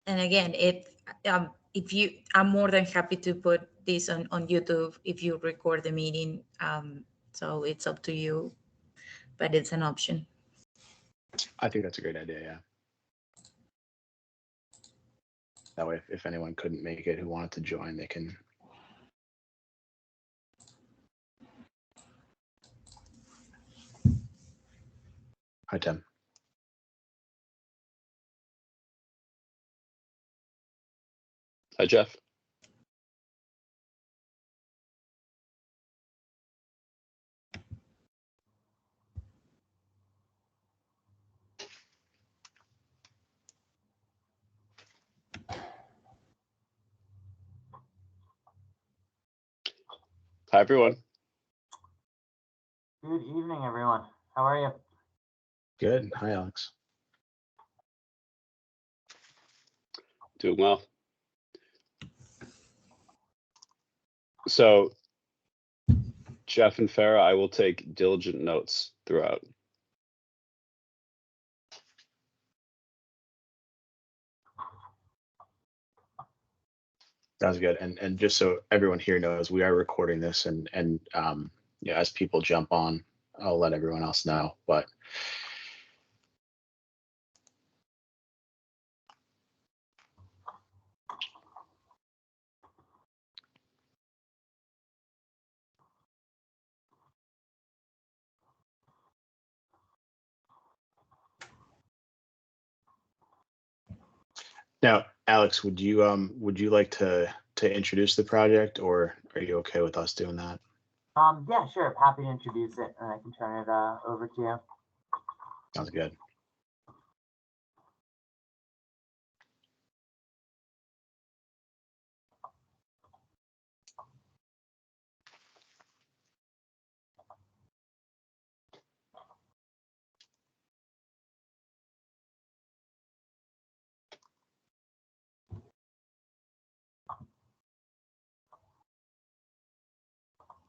And again, if you, I'm more than happy to put this on YouTube if you record the meeting. So it's up to you, but it's an option. I think that's a great idea. Yeah. That way, if anyone couldn't make it who wanted to join, they can. Hi, Tim. Hi, Jeff. Hi, everyone. Good evening, everyone. How are you? Good. Hi, Alex. Doing well. So, Jeff and Farah, I will take diligent notes throughout. Sounds good. And just so everyone here knows, we are recording this, and yeah, as people jump on, I'll let everyone else know. But now, Alex, would you like to introduce the project, or are you okay with us doing that? Yeah, sure. Happy to introduce it, and I can turn it over to you. Sounds good.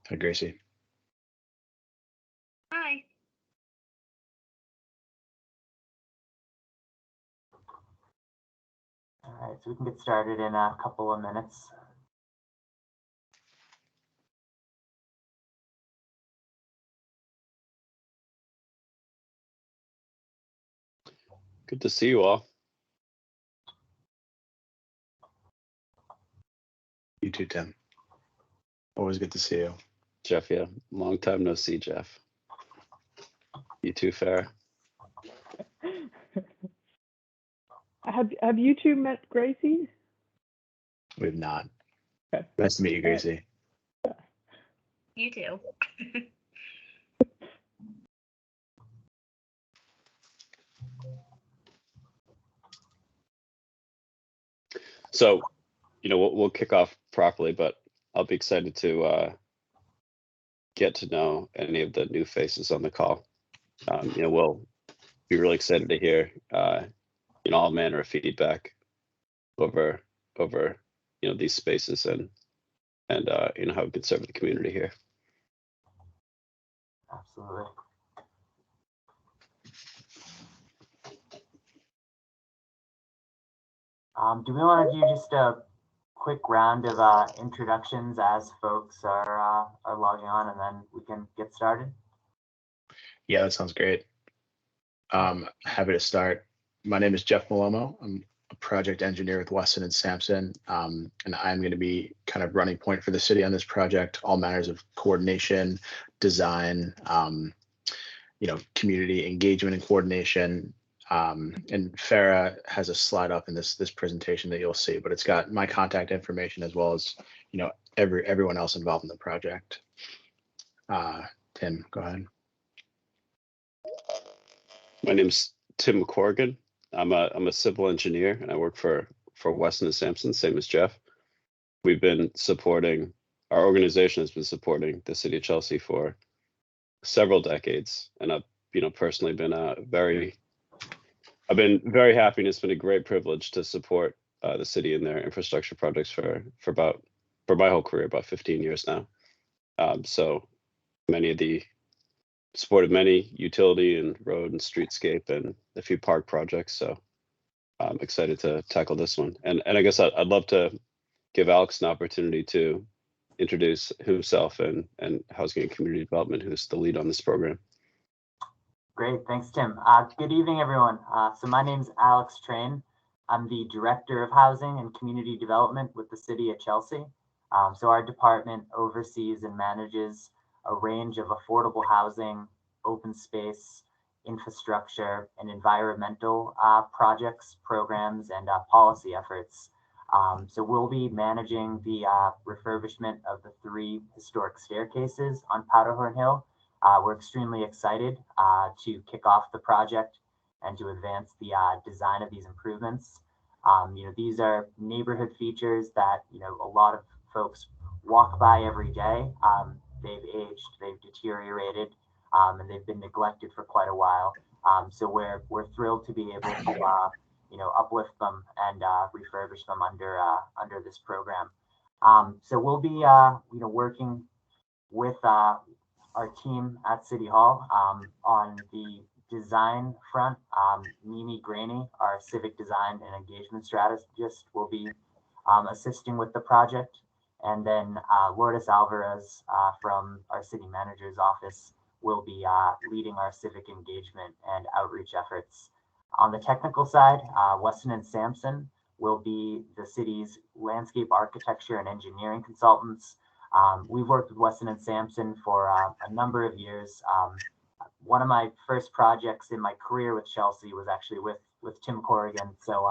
Hi, Gracie. Hi. All right, so we can get started in a couple of minutes. Good to see you all. You too, Tim. Always good to see you. Jeff, yeah. Long time no see, Jeff. You too, Farah. Have you two met Gracie? We have not. Okay. Nice to meet you, Gracie. You too. So, we'll kick off properly, but I'll be excited to get to know any of the new faces on the call. We'll be really excited to hear all manner of feedback over these spaces and how we can serve the community here. Absolutely. Do we want to do just a quick round of introductions as folks are logging on, and then we can get started? Yeah, that sounds great. Happy to start. My name is Jeff Malomo. I'm a project engineer with Weston and Sampson, and I'm going to be kind of running point for the city on this project. All matters of coordination, design, community engagement and coordination. And Farah has a slide up in this presentation that you'll see, but it's got my contact information as well as everyone else involved in the project. Tim, go ahead. My name's Tim Mccorgan. I'm a civil engineer, and I work for Weston and Sampson, same as Jeff. Our organization has been supporting the city of Chelsea for several decades, and I've personally been very happy, and it's been a great privilege to support the city in their infrastructure projects for my whole career, about 15 years now. So supported many utility and road and streetscape and a few park projects. So I'm excited to tackle this one. And I guess I'd love to give Alex an opportunity to introduce himself and Housing and Community Development, who's the lead on this program. Great, thanks, Tim. Good evening, everyone. So my name's Alex Train. I'm the Director of Housing and Community Development with the City of Chelsea. So our department oversees and manages a range of affordable housing, open space, infrastructure, and environmental projects, programs, and policy efforts. So we'll be managing the refurbishment of the 3 historic staircases on Powderhorn Hill. We're extremely excited to kick off the project and to advance the design of these improvements. These are neighborhood features that, a lot of folks walk by every day. They've aged, they've deteriorated, and they've been neglected for quite a while. So we're thrilled to be able to, uplift them and refurbish them under this program. So we'll be, working with our team at City Hall on the design front. Mimi Graney, our civic design and engagement strategist, will be assisting with the project. And then Lourdes Alvarez from our city manager's office will be leading our civic engagement and outreach efforts. On the technical side, Weston and Sampson will be the city's landscape architecture and engineering consultants. We've worked with Weston and Sampson for a number of years. One of my first projects in my career with Chelsea was actually with Tim Corrigan. So,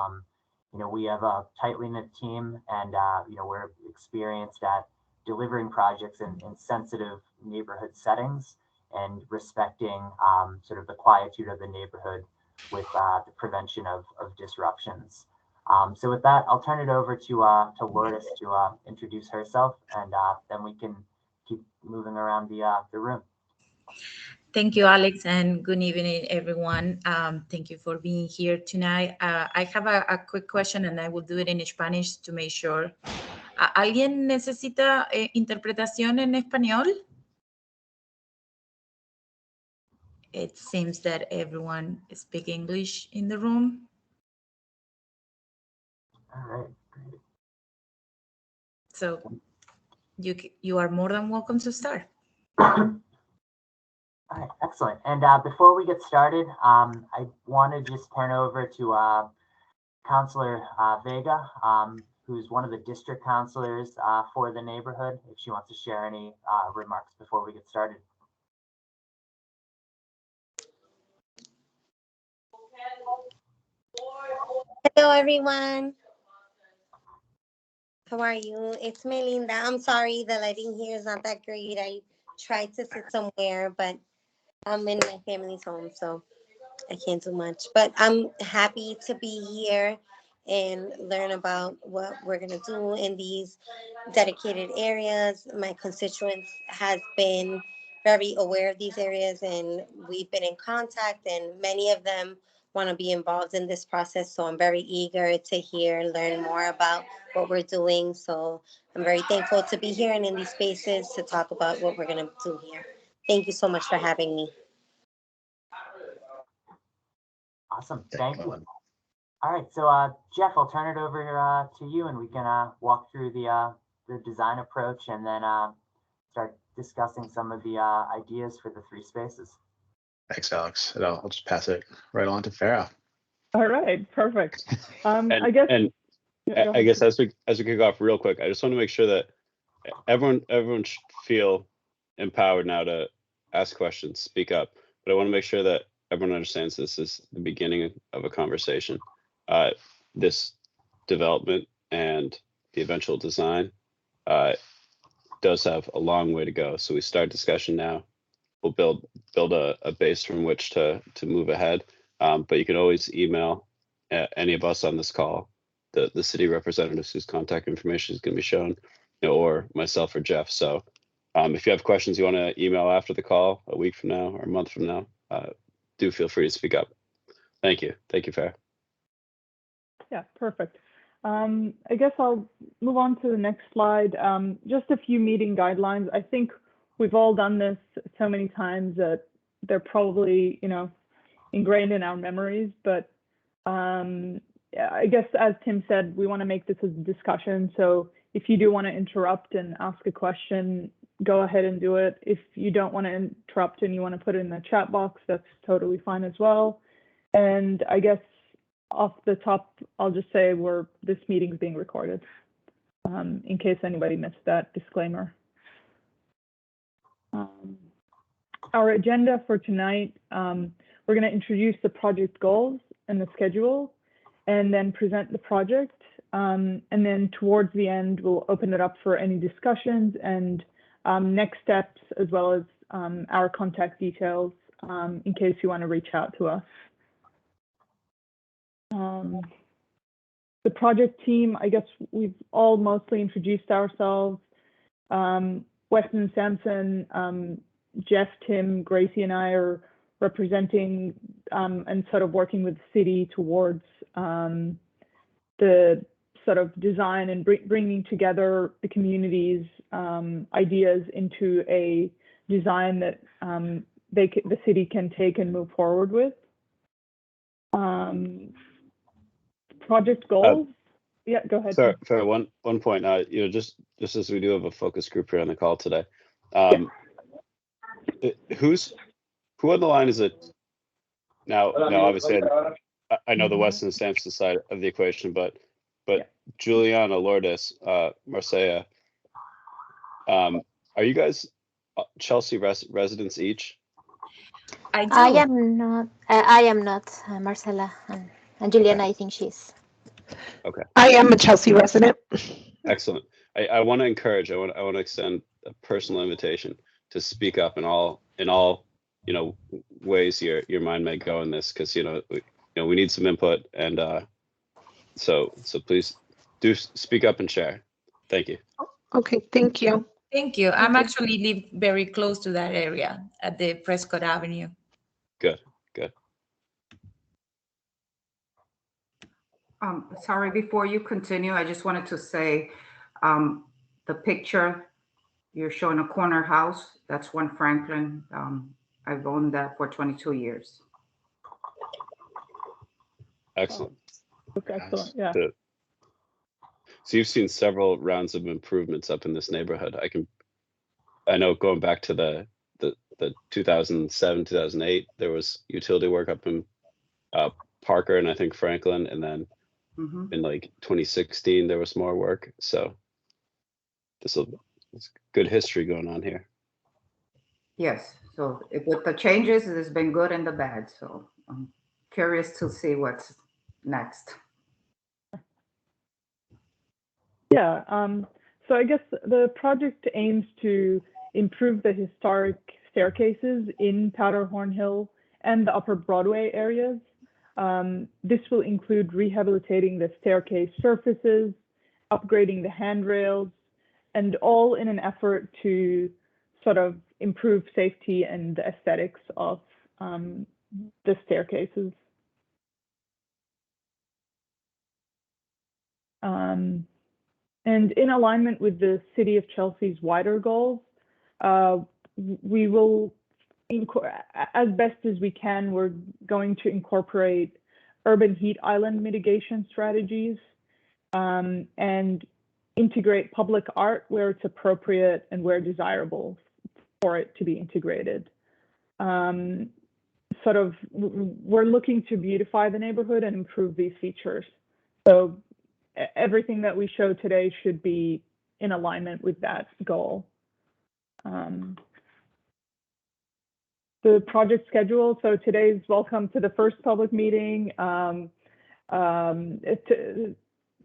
we have a tightly knit team, and we're experienced at delivering projects in sensitive neighborhood settings and respecting sort of the quietude of the neighborhood with the prevention of disruptions. So with that, I'll turn it over to Lourdes to introduce herself, and then we can keep moving around the room. Thank you, Alex, and good evening, everyone. Thank you for being here tonight. I have a quick question, and I will do it in Spanish to make sure. ¿Alguien necesita interpretación en español? It seems that everyone speaks English in the room. All right, great. So you are more than welcome to start. All right, excellent. And before we get started, I want to just turn over to Councillor Vega, who's one of the district councillors for the neighborhood, if she wants to share any remarks before we get started. Hello, everyone. How are you? It's Melinda. I'm sorry, the lighting here is not that great. I tried to sit somewhere, but I'm in my family's home, so I can't do much. But I'm happy to be here and learn about what we're going to do in these dedicated areas. My constituents has been very aware of these areas, and we've been in contact, and many of them want to be involved in this process. So I'm very eager to hear and learn more about what we're doing. So I'm very thankful to be here and in these spaces to talk about what we're going to do here. Thank you so much for having me. Awesome, thank you. All right, so Jeff, I'll turn it over to you, and we can walk through the design approach and then start discussing some of the ideas for the 3 spaces. Thanks, Alex. And I'll just pass it right on to Farah. All right, perfect. I guess as we kick off real quick, I just want to make sure that everyone should feel empowered now to ask questions, speak up. But I want to make sure that everyone understands this is the beginning of a conversation. This development and the eventual design does have a long way to go. So we start discussion now. We'll build a base from which to move ahead. But you can always email any of us on this call, the city representatives whose contact information is going to be shown, or myself or Jeff. So if you have questions you want to email after the call, a week from now or a month from now, do feel free to speak up. Thank you. Thank you, Farah. Yeah, perfect. I guess I'll move on to the next slide. Just a few meeting guidelines. I think we've all done this so many times that they're probably, ingrained in our memories. But I guess, as Tim said, we want to make this a discussion. So if you do want to interrupt and ask a question, go ahead and do it. If you don't want to interrupt and you want to put it in the chat box, that's totally fine as well. And I guess off the top, I'll just say this meeting is being recorded, in case anybody missed that disclaimer. Our agenda for tonight, we're going to introduce the project goals and the schedule, and then present the project. And then towards the end, we'll open it up for any discussions and next steps, as well as our contact details in case you want to reach out to us. The project team, I guess we've all mostly introduced ourselves. Weston Sampson, Jeff, Tim, Gracie, and I are representing and sort of working with the city towards the sort of design and bringing together the community's ideas into a design that the city can take and move forward with. Project goals. Yeah, go ahead. For one point, just as we do have a focus group here on the call today, who on the line is it now? Obviously, I know the Weston Sampson side of the equation, but Juliana, Lourdes, Marcia, are you guys Chelsea residents each? I do. I am not Marcela, and Juliana, I think she's. Okay. I am a Chelsea resident. Excellent. I want to encourage. I want to extend a personal invitation to speak up in all ways your mind may go in this, because we need some input, and so please do speak up and share. Thank you. Okay, thank you. Thank you. I'm actually live very close to that area at the Prescott Avenue. Good. Sorry, before you continue, I just wanted to say the picture you're showing, a corner house, that's One Franklin. I've owned that for 22 years. Excellent. Excellent. Yeah. So you've seen several rounds of improvements up in this neighborhood. I know going back to the 2007, 2008, there was utility work up in Parker and I think Franklin, and then in like 2016 there was more work. So it's good history going on here. Yes. So with the changes, it's been good and the bad. So I'm curious to see what's next. Yeah. So I guess the project aims to improve the historic staircases in Powderhorn Hill and the Upper Broadway areas. This will include rehabilitating the staircase surfaces, upgrading the handrails, and all in an effort to sort of improve safety and the aesthetics of the staircases. And in alignment with the City of Chelsea's wider goals, we will, as best as we can, we're going to incorporate urban heat island mitigation strategies and integrate public art where it's appropriate and where desirable for it to be integrated. Sort of, we're looking to beautify the neighborhood and improve these features. So everything that we show today should be in alignment with that goal. The project schedule. So today's welcome to the first public meeting.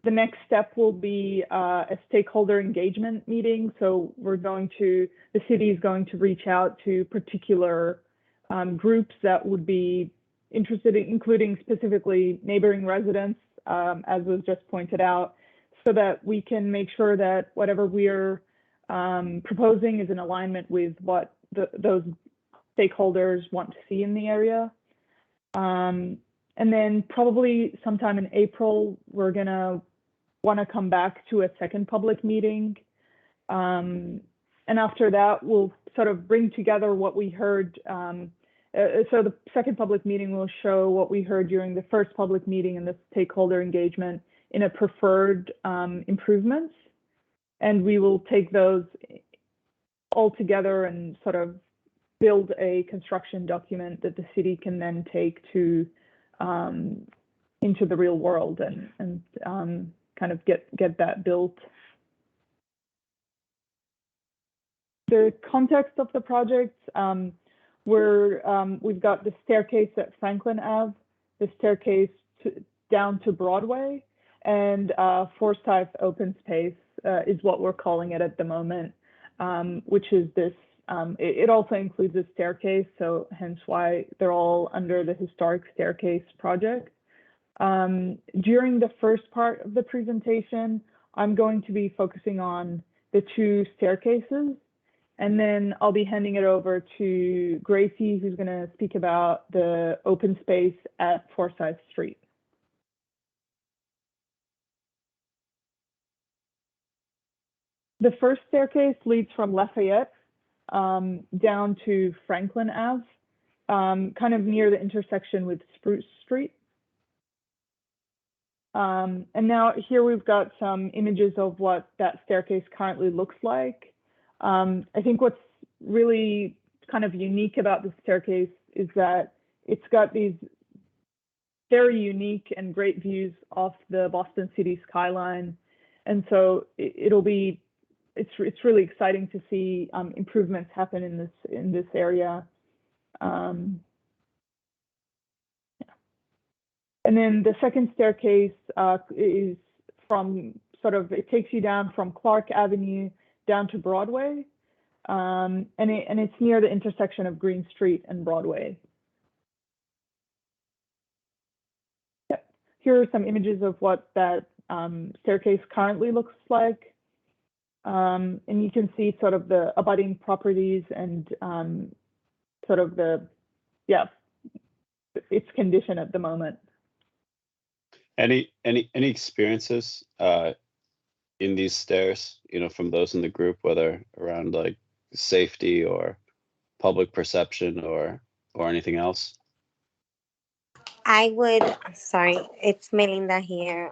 The next step will be a stakeholder engagement meeting. So the city is going to reach out to particular groups that would be interested in, including specifically neighboring residents, as was just pointed out, so that we can make sure that whatever we're proposing is in alignment with what those stakeholders want to see in the area. And then probably sometime in April, we're gonna want to come back to a second public meeting. And after that, we'll sort of bring together what we heard So the second public meeting will show what we heard during the first public meeting and the stakeholder engagement in a preferred improvements. And we will take those all together and sort of build a construction document that the city can then take to into the real world and kind of get that built. The context of the project, we've got the staircase at Franklin Ave, the staircase down to Broadway, and Forsyth Open Space is what we're calling it at the moment, which is this. It also includes a staircase, so hence why they're all under the Historic Staircase project. During the first part of the presentation, I'm going to be focusing on the 2 staircases, and then I'll be handing it over to Gracie, who's going to speak about the open space at Forsyth Street. The first staircase leads from Lafayette down to Franklin Ave, kind of near the intersection with Spruce Street. And now here we've got some images of what that staircase currently looks like. I think what's really kind of unique about the staircase is that it's got these very unique and great views off the Boston city skyline. And so it's really exciting to see improvements happen in this area. And then the second staircase is from it takes you down from Clark Avenue down to Broadway, and it's near the intersection of Green Street and Broadway. Yep. Here are some images of what that staircase currently looks like. And you can see sort of the abutting properties and sort of its condition at the moment. Any experiences in these stairs, from those in the group, whether around like safety or public perception or anything else? Sorry, it's Melinda here.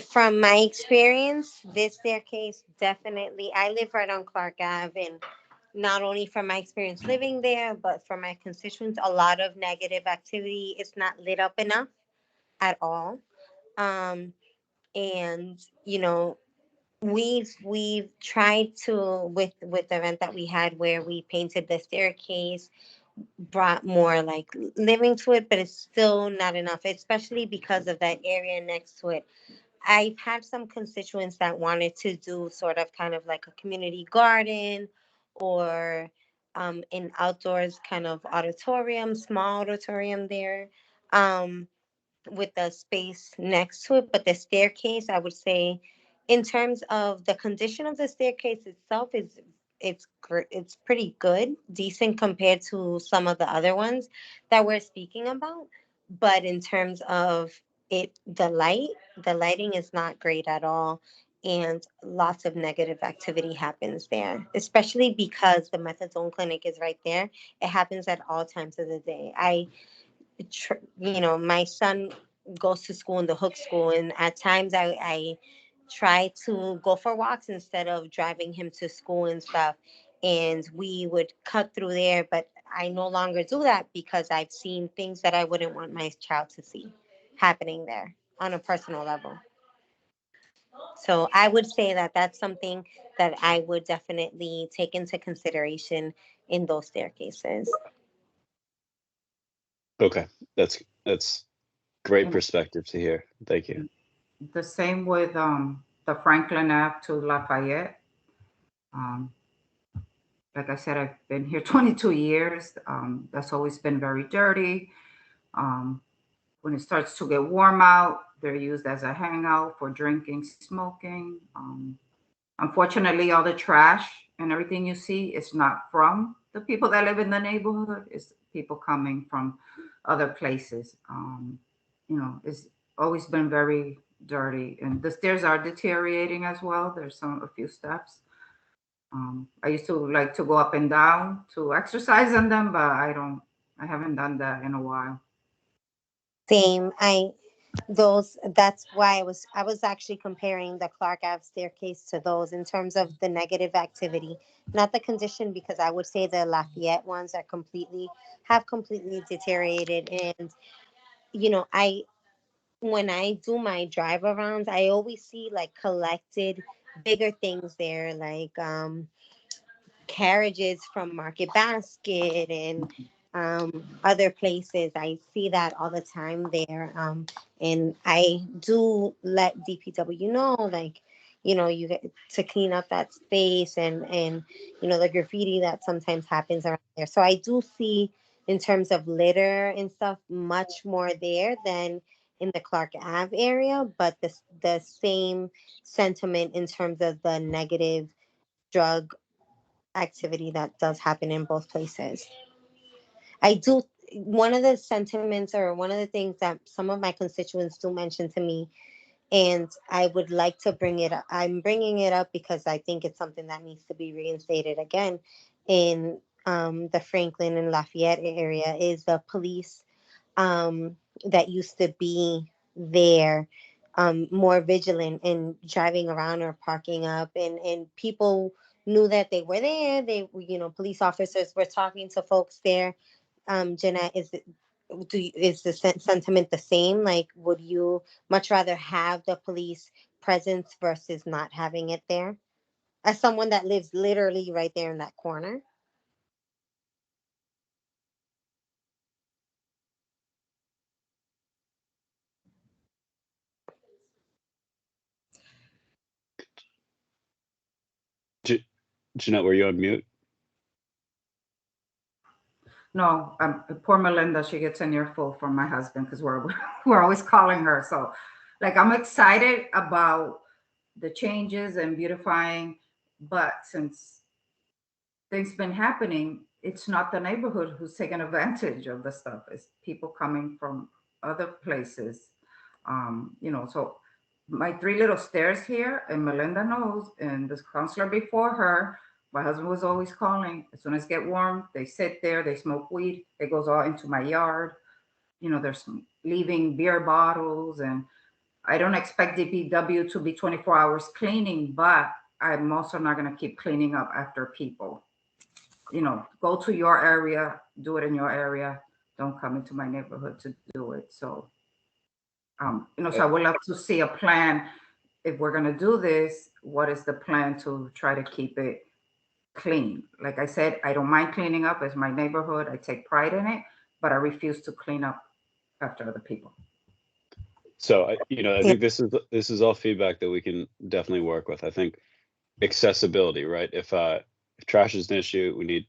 From my experience, this staircase definitely, I live right on Clark Ave, and not only from my experience living there, but from my constituents, a lot of negative activity. It's not lit up enough at all. And we've tried to, with the event that we had where we painted the staircase, brought more like living to it, but it's still not enough, especially because of that area next to it. I've had some constituents that wanted to do sort of kind of like a community garden or an outdoors kind of auditorium, small auditorium there. With the space next to it, but the staircase, I would say, in terms of the condition of the staircase itself, it's pretty good, decent compared to some of the other ones that we're speaking about. But in terms of the lighting is not great at all, and lots of negative activity happens there, especially because the methadone clinic is right there. It happens at all times of the day. My son goes to school in the Hook School, and at times I try to go for walks instead of driving him to school and stuff. And we would cut through there, but I no longer do that because I've seen things that I wouldn't want my child to see happening there on a personal level. So I would say that that's something that I would definitely take into consideration in those staircases. Okay, that's great perspective to hear. Thank you. The same with the Franklin Ave to Lafayette. Like I said, I've been here 22 years. That's always been very dirty. When it starts to get warm out, they're used as a hangout for drinking, smoking. Unfortunately, all the trash and everything you see is not from the people that live in the neighborhood. It's people coming from other places. It's always been very dirty, and the stairs are deteriorating as well. There's a few steps. I used to like to go up and down to exercise on them, but I haven't done that in a while. Same. That's why I was actually comparing the Clark Ave staircase to those in terms of the negative activity, not the condition, because I would say the Lafayette ones have completely deteriorated. And I when I do my drive arounds, I always see like collected bigger things there, like carriages from Market Basket and other places. I see that all the time there. And I do let DPW know, like, you get to clean up that space and the graffiti that sometimes happens around there. So I do see, in terms of litter and stuff, much more there than in the Clark Ave area, but the same sentiment in terms of the negative drug activity that does happen in both places. I do. One of the sentiments, or one of the things that some of my constituents do mention to me, and I would like to bring it up. I'm bringing it up because I think it's something that needs to be reinstated again in the Franklin and Lafayette area, is the police that used to be there, more vigilant and driving around or parking up, and people knew that they were there. Police officers were talking to folks there. Jeanette, is the sentiment the same? Like, would you much rather have the police presence versus not having it there? As someone that lives literally right there in that corner. Jeanette, were you on mute? No, poor Melinda, she gets an earful from my husband because we're always calling her. So, like, I'm excited about the changes and beautifying, but since things been happening, it's not the neighborhood who's taking advantage of the stuff. It's people coming from other places. So my three little stairs here, and Melinda knows, and this counselor before her, my husband was always calling. As soon as it get warm, they sit there, they smoke weed. It goes all into my yard. They're leaving beer bottles, and I don't expect DPW to be 24 hours cleaning, but I'm also not going to keep cleaning up after people. Go to your area, do it in your area. Don't come into my neighborhood to do it. So, so I would love to see a plan. If we're going to do this, what is the plan to try to keep it clean? Like I said, I don't mind cleaning up. It's my neighborhood. I take pride in it, but I refuse to clean up after other people. So, I think this is all feedback that we can definitely work with. I think accessibility, right? If trash is an issue, we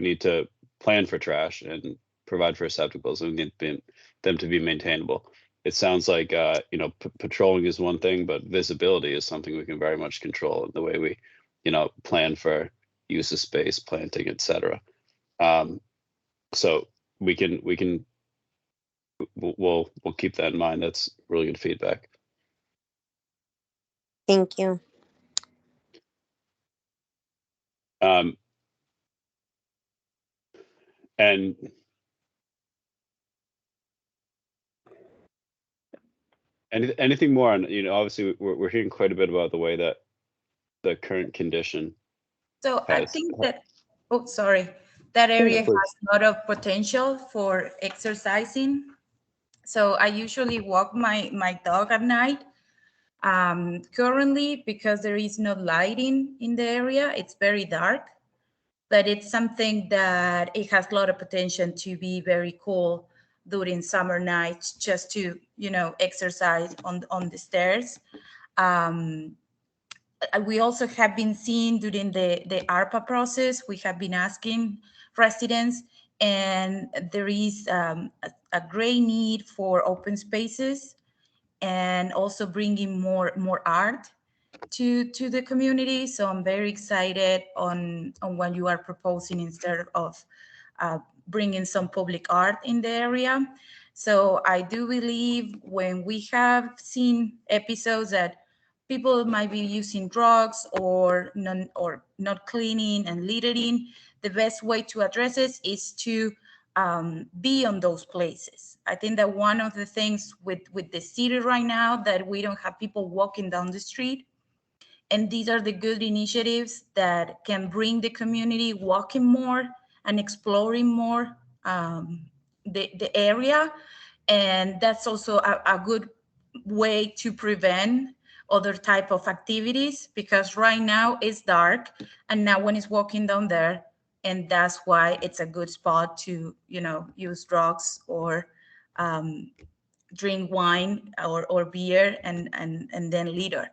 need to plan for trash and provide for receptacles, and we need them to be maintainable. It sounds like patrolling is one thing, but visibility is something we can very much control in the way we plan for use of space, planting, etc. So we'll keep that in mind. That's really good feedback. Thank you. And anything more on, obviously we're hearing quite a bit about the way that the current condition. So I think that, that area has a lot of potential for exercising. So I usually walk my dog at night. Currently, because there is no lighting in the area, it's very dark, but it's something that it has a lot of potential to be very cool during summer nights, just to, exercise on the stairs. We also have been seeing during the ARPA process, we have been asking residents, and there is a great need for open spaces and also bringing more art to the community. So I'm very excited on what you are proposing, instead of bringing some public art in the area. So I do believe when we have seen episodes that people might be using drugs or not cleaning and littering, the best way to address it is to be on those places. I think that one of the things with the city right now, that we don't have people walking down the street. And these are the good initiatives that can bring the community walking more and exploring more the area. And that's also a good way to prevent other type of activities, because right now it's dark and no one is walking down there. And that's why it's a good spot to, use drugs or drink wine or beer and then litter.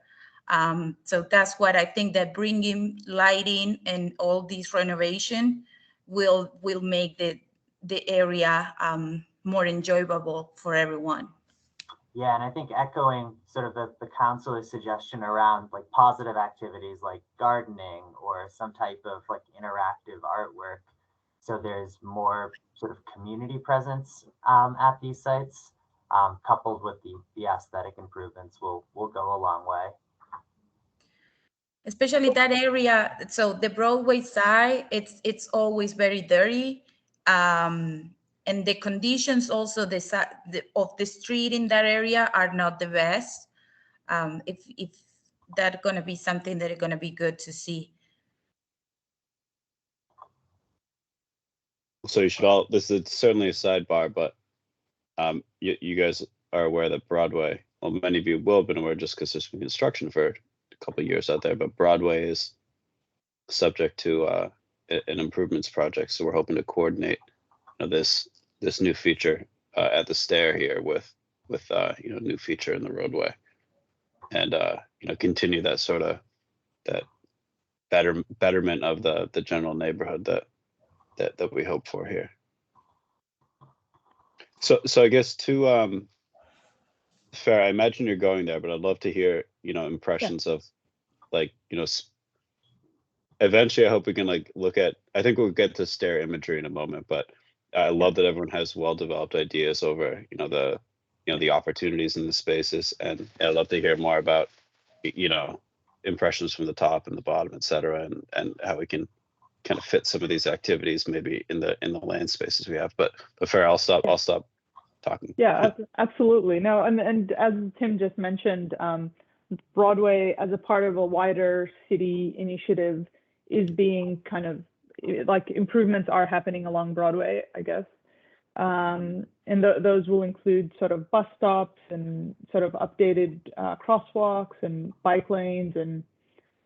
So that's what I think, that bringing lighting and all these renovation will make the area more enjoyable for everyone. Yeah, and I think echoing sort of the counselor's suggestion around like positive activities like gardening or some type of like interactive artwork, so there's more sort of community presence at these sites, coupled with the aesthetic improvements will go a long way. Especially that area, so the Broadway side, it's always very dirty. And the conditions also of the street in that area are not the best. If that's going to be something that is going to be good to see. So you should all, this is certainly a sidebar, but you guys are aware that Broadway, well, many of you will have been aware just because there's been construction for a couple of years out there, but Broadway is subject to an improvements project. So we're hoping to coordinate this new feature at the stair here with new feature in the roadway, and continue that sort of that betterment of the general neighborhood that we hope for here. So I guess to Farah, I imagine you're going there, but I'd love to hear impressions of like eventually I hope we can like look at, I think we'll get to stair imagery in a moment, but I love that everyone has well-developed ideas over the opportunities in the spaces, and I'd love to hear more about impressions from the top and the bottom, et cetera, and how we can kind of fit some of these activities maybe in the land spaces we have. But Farah, I'll stop talking. Yeah, absolutely. No, and as Tim just mentioned, Broadway, as a part of a wider city initiative, is being kind of like improvements are happening along Broadway, I guess. And those will include sort of bus stops and sort of updated crosswalks and bike lanes, and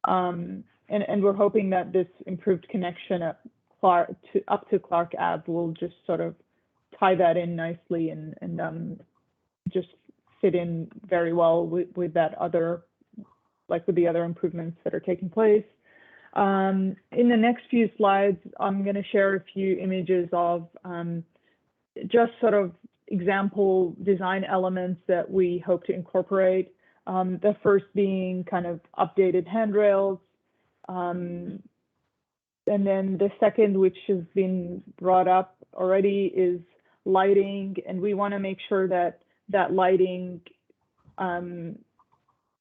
we're hoping that this improved connection up to Clark Ave will just sort of tie that in nicely and just fit in very well with that other, like with the other improvements that are taking place. In the next few slides, I'm going to share a few images of just sort of example design elements that we hope to incorporate. The first being kind of updated handrails. And then the second, which has been brought up already, is lighting. And we want to make sure that lighting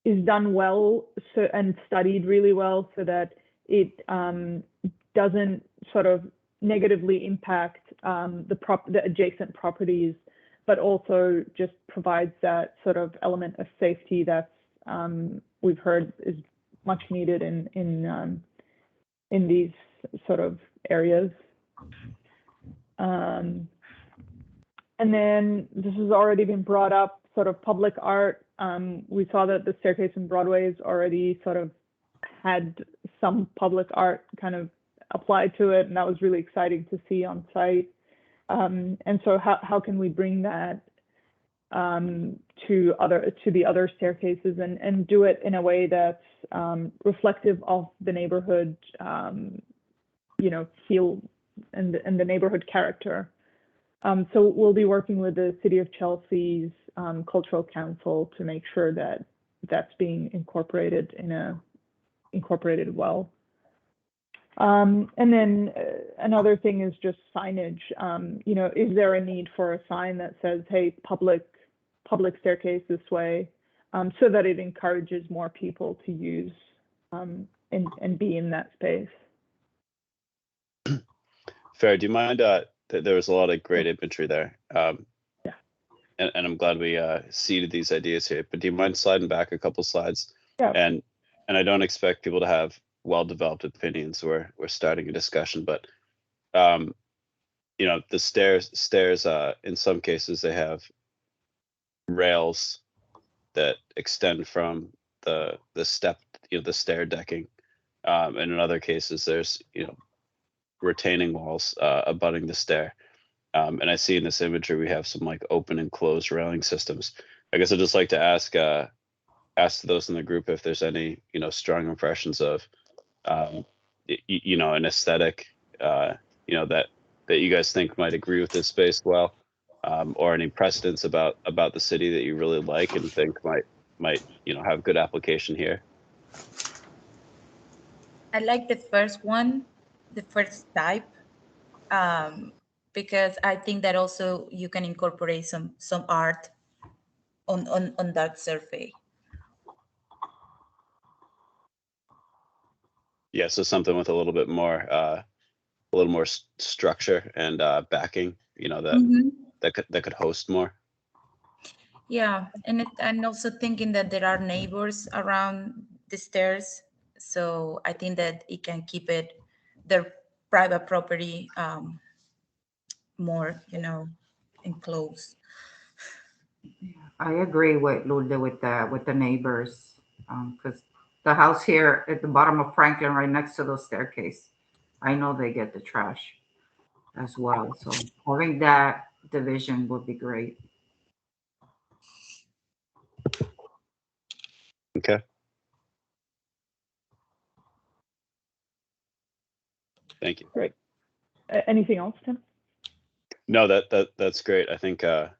is done well and studied really well, so that it doesn't sort of negatively impact the adjacent properties, but also just provides that sort of element of safety that's we've heard is much needed in these sort of areas. And then this has already been brought up, sort of public art. We saw that the staircase in Broadway has already sort of had some public art kind of applied to it, and that was really exciting to see on site. And so how can we bring that to the other staircases and do it in a way that's reflective of the neighborhood, feel and the neighborhood character. So we'll be working with the City of Chelsea's Cultural Council to make sure that that's being incorporated well. And then another thing is just signage. Is there a need for a sign that says, hey, public staircase this way? so that it encourages more people to use and be in that space. Farah, do you mind? There was a lot of great imagery there. Yeah. And I'm glad we seeded these ideas here. But do you mind sliding back a couple slides? Yeah. And I don't expect people to have well-developed opinions. We're starting a discussion, but you know, the stairs. In some cases, they have rails that extend from the step, you know, the stair decking. And in other cases, there's, you know, retaining walls abutting the stair. And I see in this imagery we have some like open and closed railing systems. I guess I'd just like to ask those in the group if there's any, you know, strong impressions of you know, an aesthetic you know, that you guys think might agree with this space well, or any precedents about the city that you really like and think might you know, have good application here. I like the first one, the first type, because I think that also you can incorporate some art on that survey. Yeah, so something with a little bit more structure and backing, you know, that could host more. Yeah, and I'm also thinking that there are neighbors around the stairs, so I think that it can keep it their private property more, you know, enclosed. I agree with Lula with the neighbors, because the house here at the bottom of Franklin, right next to the staircase, I know they get the trash as well. So having that division would be great. Okay. Thank you. Great. Anything else, Tim? No, that's great. I think no,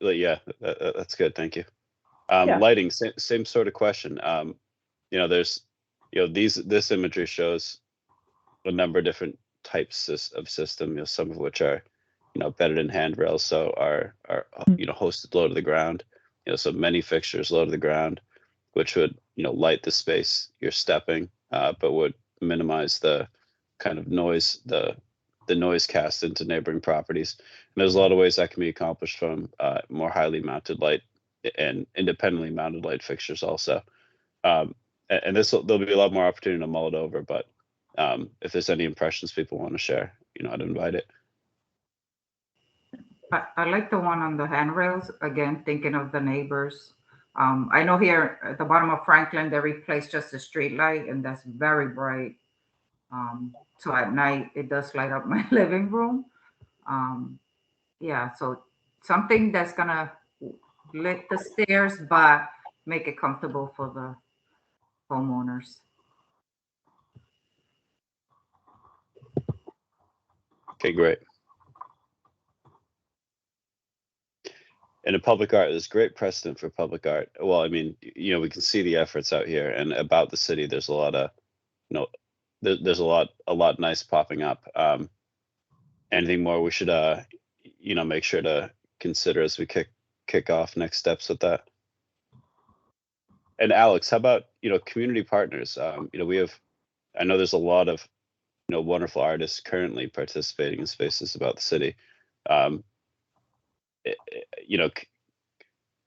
yeah, that's good. Thank you. Yeah. Lighting, same sort of question. You know, there's, you know, this imagery shows a number of different types of system, you know, some of which are, you know, bedded in handrails, so are you know, hosted low to the ground, you know, so many fixtures low to the ground, which would, you know, light the space you're stepping, but would minimize the kind of noise, the noise cast into neighboring properties. And there's a lot of ways that can be accomplished from more highly mounted light and independently mounted light fixtures also. And there'll be a lot more opportunity to mull it over, but if there's any impressions people want to share, you know, I'd invite it. I like the one on the handrails, again, thinking of the neighbors. I know here at the bottom of Franklin, they replaced just a street light, and that's very bright. So at night, it does light up my living room. Yeah, so something that's gonna lit the stairs, but make it comfortable for the homeowners. Okay, great. And in public art, there's great precedent for public art. Well, I mean, you know, we can see the efforts out here, and about the city, there's a lot of, you know, there's a lot nice popping up. Anything more we should, you know, make sure to consider as we kick off next steps with that? And Alex, how about, you know, community partners? You know, I know there's a lot of, you know, wonderful artists currently participating in spaces about the city. You know,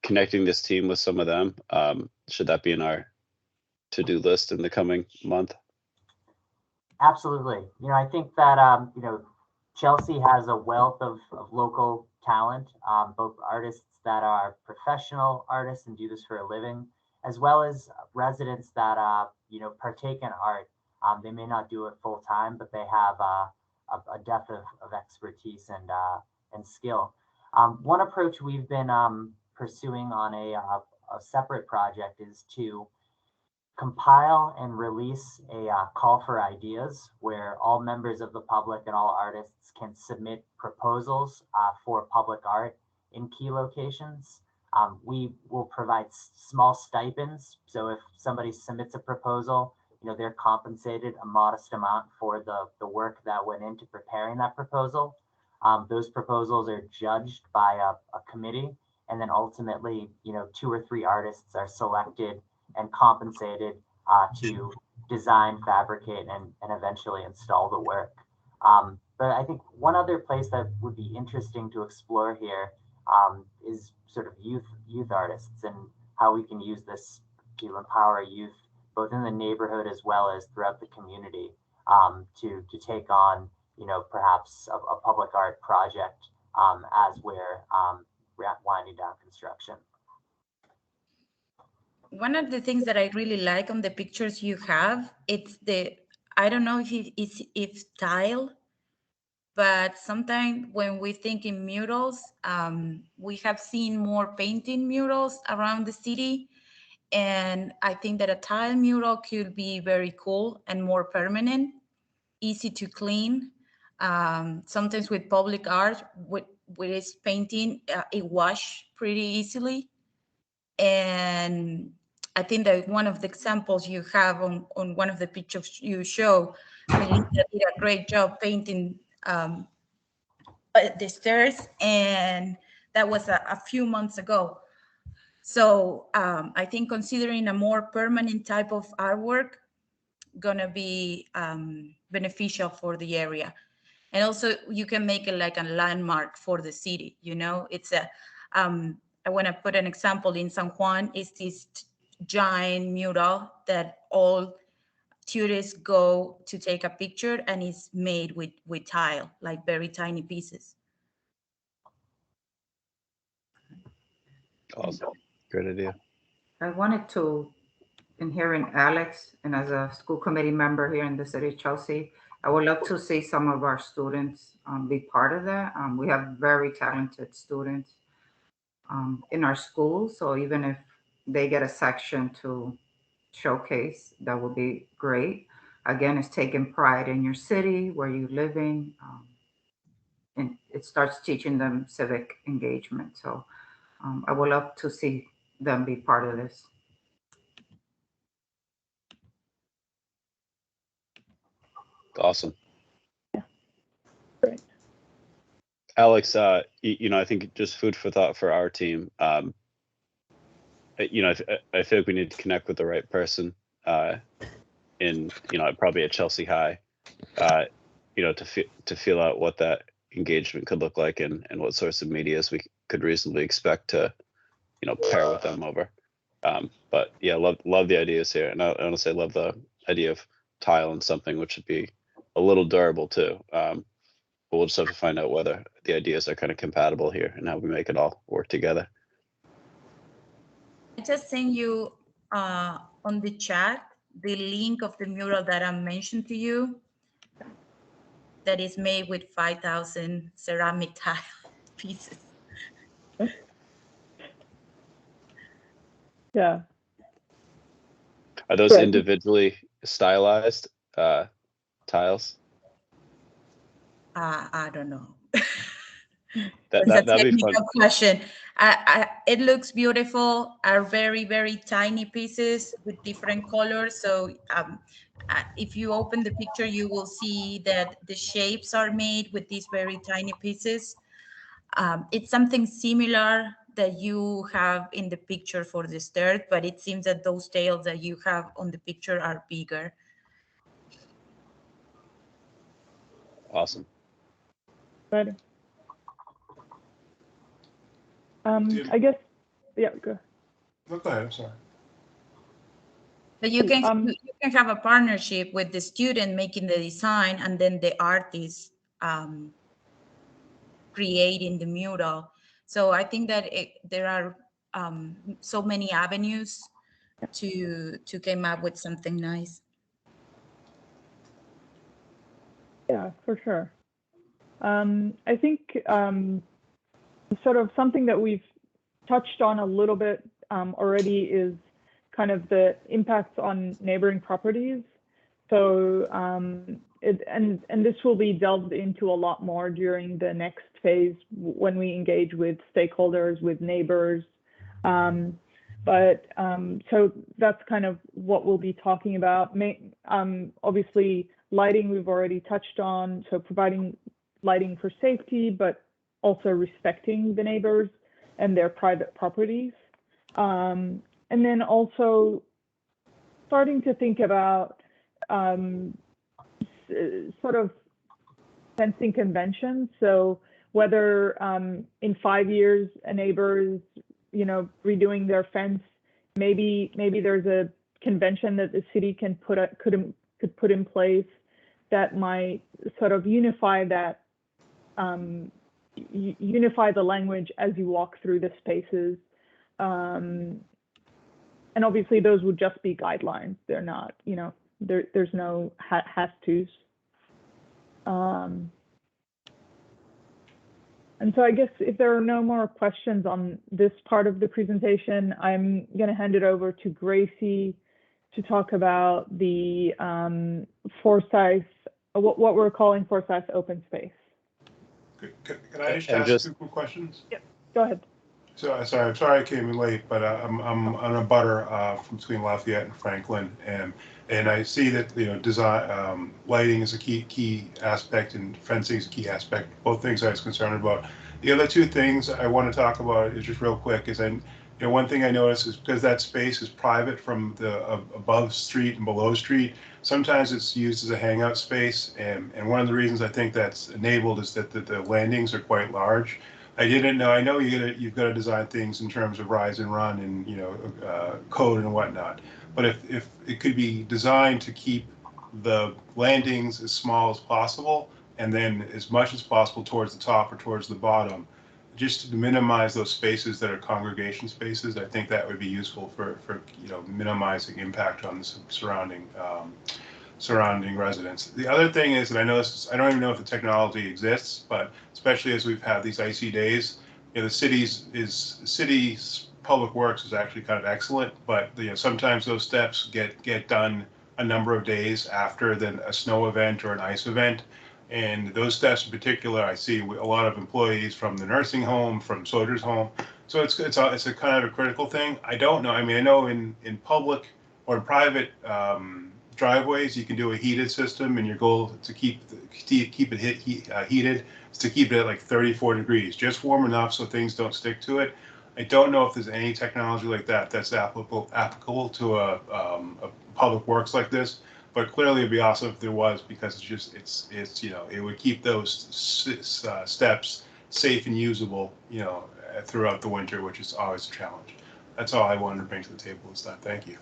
connecting this team with some of them, should that be in our to-do list in the coming month? Absolutely. You know, I think that, you know, Chelsea has a wealth of local talent, both artists that are professional artists and do this for a living, as well as residents that, you know, partake in art. They may not do it full time, but they have a depth of expertise and skill. One approach we've been pursuing on a separate project is to compile and release a call for ideas where all members of the public and all artists can submit proposals for public art in key locations. We will provide small stipends. So if somebody submits a proposal, you know, they're compensated a modest amount for the work that went into preparing that proposal. Those proposals are judged by a committee, and then ultimately, 2 or 3 artists are selected and compensated to design, fabricate, and eventually install the work. But I think one other place that would be interesting to explore here is sort of youth artists, and how we can use this to empower youth both in the neighborhood as well as throughout the community, to take on perhaps a public art project as we're winding down construction. One of the things that I really like on the pictures you have, I don't know if tile, but sometimes when we think in murals, we have seen more painting murals around the city. And I think that a tile mural could be very cool and more permanent, easy to clean. Sometimes with public art, with its painting, it wash pretty easily. And I think that one of the examples you have on one of the pictures you show, Melinda did a great job painting the stairs, and that was a few months ago. So I think considering a more permanent type of artwork gonna be beneficial for the area. And also you can make it like a landmark for the city. It's I want to put an example in San Juan. It's this giant mural that all tourists go to take a picture, and it's made with tile, like very tiny pieces. Awesome. Great idea. I wanted to, in hearing Alex, and as a school committee member here in the city of Chelsea, I would love to see some of our students be part of that. We have very talented students in our schools. So even if they get a section to showcase, that would be great. Again, it's taking pride in your city, where you're living, and it starts teaching them civic engagement. So I would love to see them be part of this. Awesome. Yeah. Great. Alex, I think just food for thought for our team. I feel like we need to connect with the right person probably at Chelsea High, to feel out what that engagement could look like, and what sorts of medias we could reasonably expect to, pair with them over. But yeah, love the ideas here. And I honestly love the idea of tile and something which would be a little durable too. But we'll just have to find out whether the ideas are kind of compatible here and how we make it all work together. I just sent you on the chat the link of the mural that I mentioned to you, that is made with 5,000 ceramic tile pieces. Yeah. Are those individually stylized tiles? I don't know. That'd It's a be fun. technical question. It looks beautiful. Are very, very tiny pieces with different colors. So if you open the picture, you will see that the shapes are made with these very tiny pieces. It's something similar that you have in the picture for the stairs, but it seems that those tails that you have on the picture are bigger. Awesome. Right. I guess, yeah, go. No, go ahead, I'm sorry. But you can have a partnership with the student making the design, and then the artist creating the mural. So I think that there are so many avenues to come up with something nice. Yeah, for sure. I think sort of something that we've touched on a little bit already is kind of the impacts on neighboring properties. So and this will be delved into a lot more during the next phase when we engage with stakeholders, with neighbors. So that's kind of what we'll be talking about. Obviously, lighting we've already touched on, so providing lighting for safety, but also respecting the neighbors. and their private properties. And then also starting to think about sort of fencing conventions. So whether in 5 years a neighbor is, redoing their fence, maybe there's a convention that the city can could put in place that might sort of unify that, unify the language as you walk through the spaces. And obviously those would just be guidelines. They're not, there's no has-tos. And so I guess if there are no more questions on this part of the presentation, I'm going to hand it over to Gracie to talk about the Forsyth, what we're calling Forsyth open space. Can I just ask 2 quick questions? Yep, go ahead. So I'm sorry I came in late, but I'm on a butter from between Lafayette and Franklin, and I see that design lighting is a key aspect and fencing is a key aspect. Both things I was concerned about. The other 2 things I want to talk about is just real quick is one thing I noticed is because that space is private from the above street and below street. Sometimes it's used as a hangout space, and one of the reasons I think that's enabled is that the landings are quite large. I didn't know. I know you've got to design things in terms of rise and run and code and whatnot. But if it could be designed to keep the landings as small as possible, and then as much as possible towards the top or towards the bottom, just to minimize those spaces that are congregation spaces, I think that would be useful for minimizing impact on the surrounding residents. The other thing is that I don't even know if the technology exists, but especially as we've had these icy days, the city's public works is actually kind of excellent, but sometimes those steps get done a number of days after a snow event or an ice event. And those steps in particular, I see a lot of employees from the nursing home, from Soldier's Home. So it's a kind of a critical thing. I don't know. I mean, I know in public or in private driveways, you can do a heated system, and your goal to keep it heated is to keep it at like 34 degrees, just warm enough so things don't stick to it. I don't know if there's any technology like that that's applicable to a public works like this, but clearly it'd be awesome if there was, because it would keep those steps safe and usable, throughout the winter, which is always a challenge. That's all I wanted to bring to the table this time. Thank you.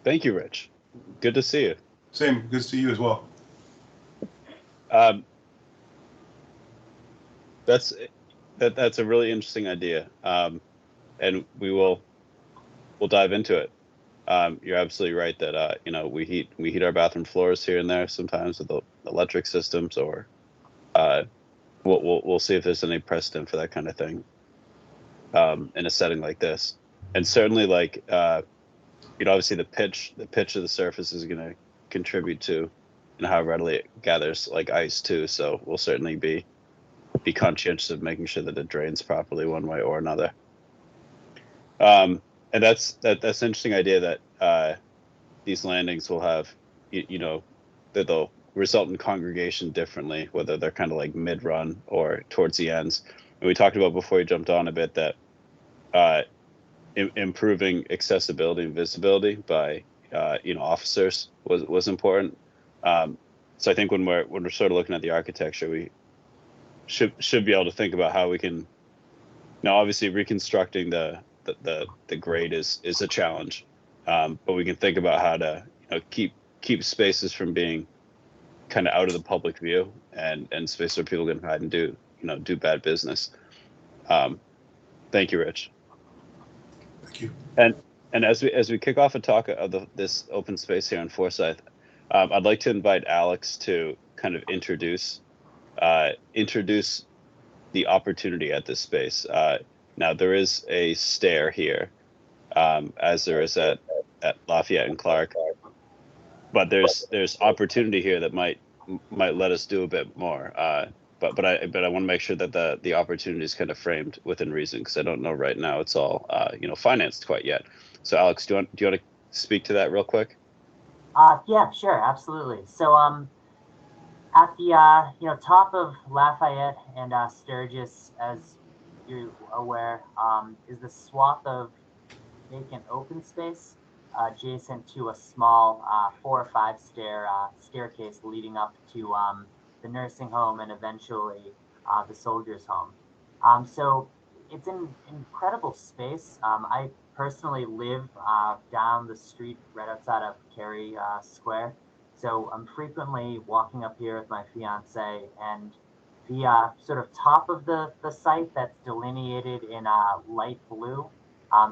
Thank you, Rich. Good to see you. Same. Good to see you as well. That's a really interesting idea, and we'll dive into it. You're absolutely right that we heat our bathroom floors here and there sometimes with the electric systems, or we'll see if there's any precedent for that kind of thing in a setting like this. And certainly, obviously the pitch of the surface is going to contribute to how readily it gathers like ice too. So we'll certainly be conscientious of making sure that it drains properly one way or another. And that's an interesting idea that these landings will have, that they'll result in congregation differently, whether they're kind of like mid-run or towards the ends. And we talked about before you jumped on a bit that improving accessibility and visibility by officers was important. So I think when we're sort of looking at the architecture, we should be able to think about how we can. Now, obviously, reconstructing the grade is a challenge, but we can think about how to keep spaces from being kind of out of the public view and spaces where people can hide and do bad business. Thank you, Rich. Thank you. And as we kick off a talk of this open space here in Forsyth, I'd like to invite Alex to kind of introduce the opportunity at this space. Now there is a stair here, as there is at Lafayette and Clark, but there's opportunity here that might let us do a bit more. But I want to make sure that the opportunity is kind of framed within reason, because I don't know right now it's all financed quite yet. So Alex, do you want to speak to that real quick? Yeah, sure, absolutely. So At the top of Lafayette and Sturgis, as you're aware, is the swath of vacant open space adjacent to a small 4 or 5 staircase leading up to the nursing home and eventually the soldiers' home. So it's an incredible space. I personally live down the street right outside of Cary Square. So I'm frequently walking up here with my fiance, and the sort of top of the site that's delineated in light blue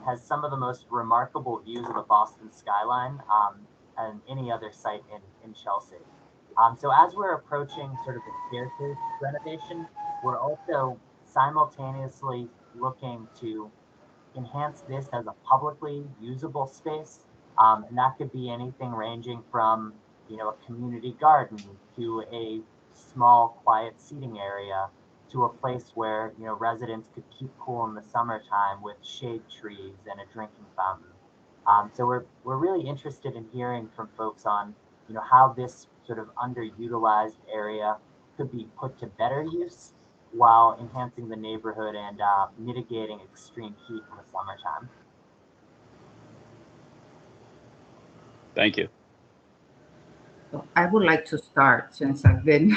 has some of the most remarkable views of the Boston skyline and any other site in Chelsea. So as we're approaching sort of the staircase renovation, we're also simultaneously looking to enhance this as a publicly usable space. And that could be anything ranging from, a community garden to a small, quiet seating area to a place where, residents could keep cool in the summertime with shade trees and a drinking fountain. So we're really interested in hearing from folks on, how this sort of underutilized area could be put to better use while enhancing the neighborhood and mitigating extreme heat in the summertime. Thank you. So I would like to start since I've been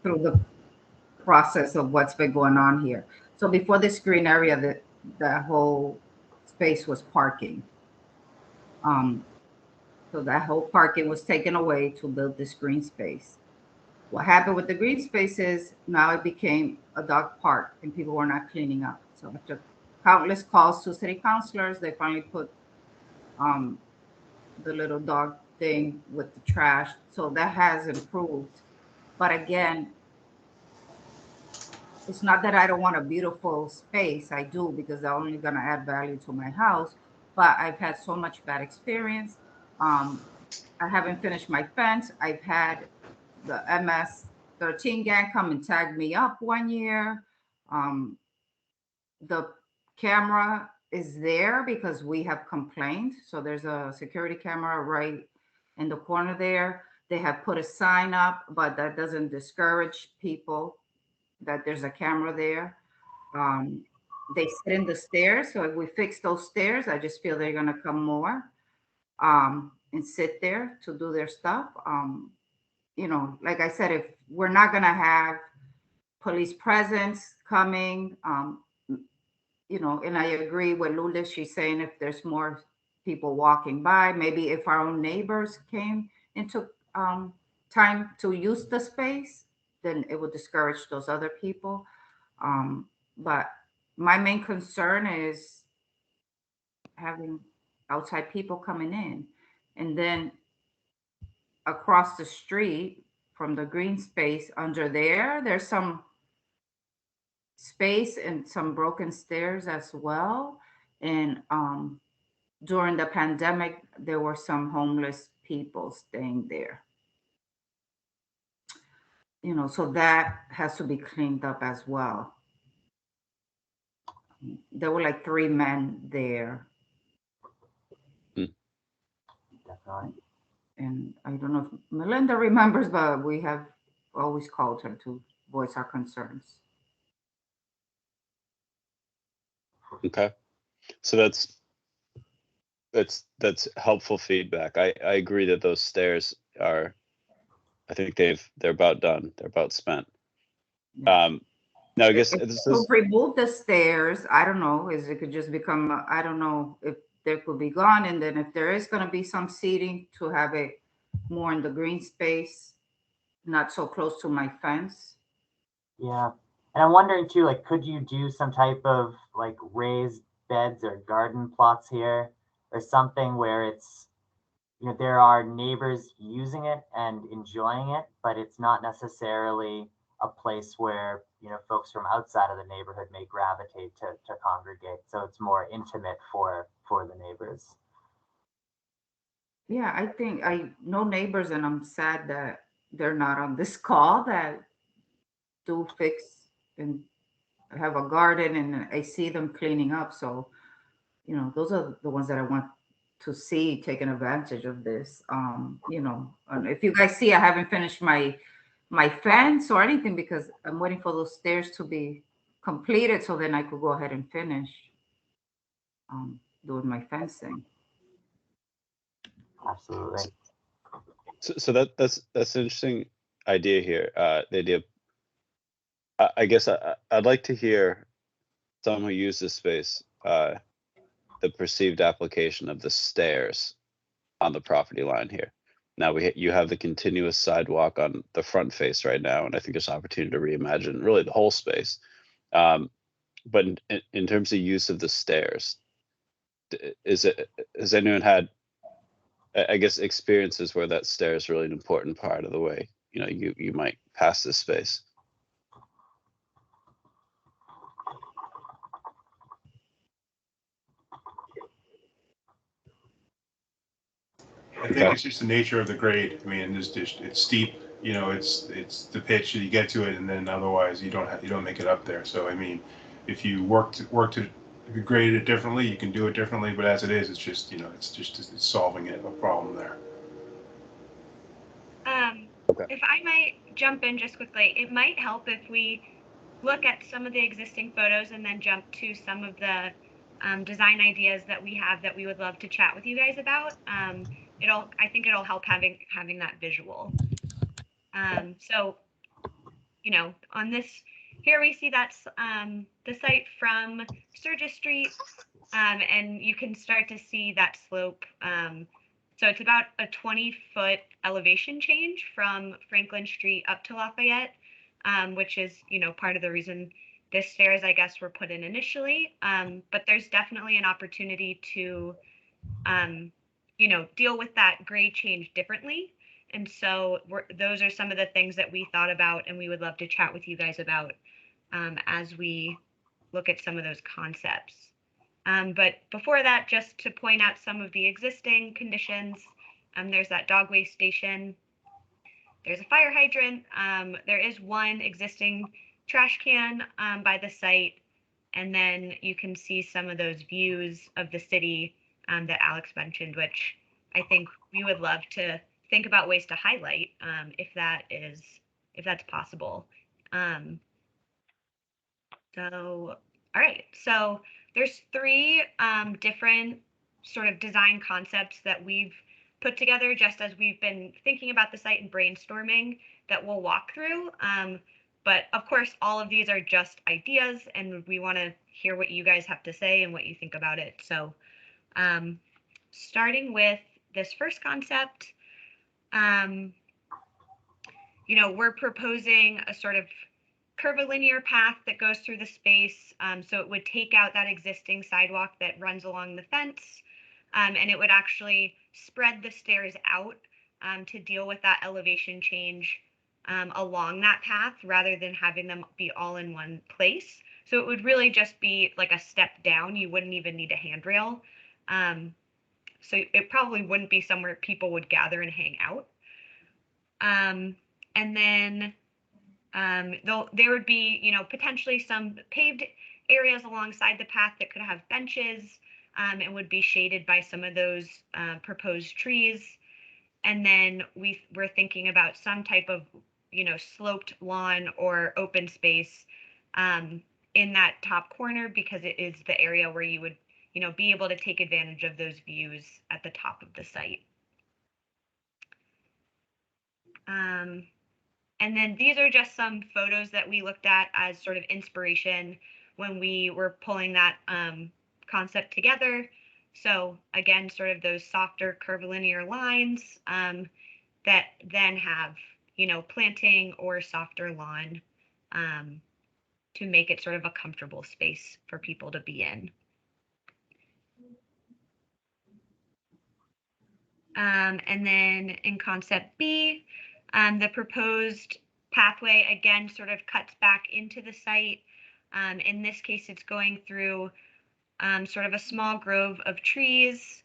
through the process of what's been going on here. So before this green area, the whole space was parking. So that whole parking was taken away to build this green space. What happened with the green space is now it became a dog park and people were not cleaning up. So after countless calls to city councilors, they finally put the little dog thing with the trash. So that has improved. But again, it's not that I don't want a beautiful space. I do, because I'm only going to add value to my house. But I've had so much bad experience. I haven't finished my fence. I've had the MS-13 gang come and tag me up one year. The camera is there because we have complained. So there's a security camera right in the corner there. They have put a sign up, but that doesn't discourage people that there's a camera there. They sit in the stairs. So if we fix those stairs, I just feel they're going to come more and sit there to do their stuff. Like I said, if we're not going to have police presence coming, and I agree with Lula. She's saying if there's more people walking by, maybe if our own neighbors came and took time to use the space, then it would discourage those other people. But my main concern is having outside people coming in. And then across the street from the green space under there, there's some space and some broken stairs as well. And during the pandemic, there were some homeless people staying there. So that has to be cleaned up as well. There were like 3 men there. Definitely. And I don't know if Melinda remembers, but we have always called her to voice our concerns. Okay. So that's helpful feedback. I agree that those stairs are, I think they're about done. They're about spent. Now I guess this is remove the stairs. I don't know. It could just become, I don't know if they could be gone. And then if there is going to be some seating, to have it more in the green space, not so close to my fence. Yeah. And I'm wondering too, like, could you do some type of like raised beds or garden plots here or something where it's, there are neighbors using it and enjoying it, but it's not necessarily a place where, folks from outside of the neighborhood may gravitate to congregate. So it's more intimate for the neighbors. Yeah, I think I know neighbors, and I'm sad that they're not on this call, that do fix and have a garden, and I see them cleaning up. So, those are the ones that I want to see taking advantage of this. And if you guys see, I haven't finished my my fence or anything because I'm waiting for those stairs to be completed so then I could go ahead and finish doing my fencing. Absolutely. So that's an interesting idea here. The idea of, I guess I'd like to hear someone who used this space, the perceived application of the stairs on the property line here. Now you have the continuous sidewalk on the front face right now, and I think there's an opportunity to reimagine really the whole space. But in terms of use of the stairs, has anyone had, I guess, experiences where that stair is really an important part of the way you might pass this space? I think it's just the nature of the grade. I mean, it's steep. It's the pitch you get to it, and then otherwise you don't make it up there. So I mean, if you if you grade it differently, you can do it differently. But as it is, it's just it's solving a problem there. If I might jump in just quickly, it might help if we look at some of the existing photos and then jump to some of the design ideas that we have that we would love to chat with you guys about. I think it'll help having that visual. So, on this, here we see that's the site from Sturgis Street, and you can start to see that slope. So it's about a 20-foot elevation change from Franklin Street up to Lafayette, which is, part of the reason this stairs, I guess, were put in initially. But there's definitely an opportunity to, deal with that grade change differently. And so those are some of the things that we thought about and we would love to chat with you guys about as we look at some of those concepts. But before that, just to point out some of the existing conditions, there's that dog waste station. There's a fire hydrant. There is one existing trash can by the site. And then you can see some of those views of the city that Alex mentioned, which I think we would love to think about ways to highlight if that's possible. All right, so there's three different sort of design concepts that we've put together just as we've been thinking about the site and brainstorming that we'll walk through. But of course, all of these are just ideas and we want to hear what you guys have to say and what you think about it. So starting with this first concept, we're proposing a sort of curvilinear path that goes through the space. So it would take out that existing sidewalk that runs along the fence, and it would actually spread the stairs out to deal with that elevation change along that path rather than having them be all in one place. So it would really just be like a step down. You wouldn't even need a handrail. So it probably wouldn't be somewhere people would gather and hang out. And then there would be, potentially some paved areas alongside the path that could have benches and would be shaded by some of those proposed trees. And then we're thinking about some type of, sloped lawn or open space in that top corner because it is the area where you would, be able to take advantage of those views at the top of the site. And then these are just some photos that we looked at as sort of inspiration when we were pulling that concept together. So again, sort of those softer curvilinear lines that then have, planting or softer lawn to make it sort of a comfortable space for people to be in. And then in concept B, the proposed pathway again sort of cuts back into the site. In this case, it's going through sort of a small grove of trees.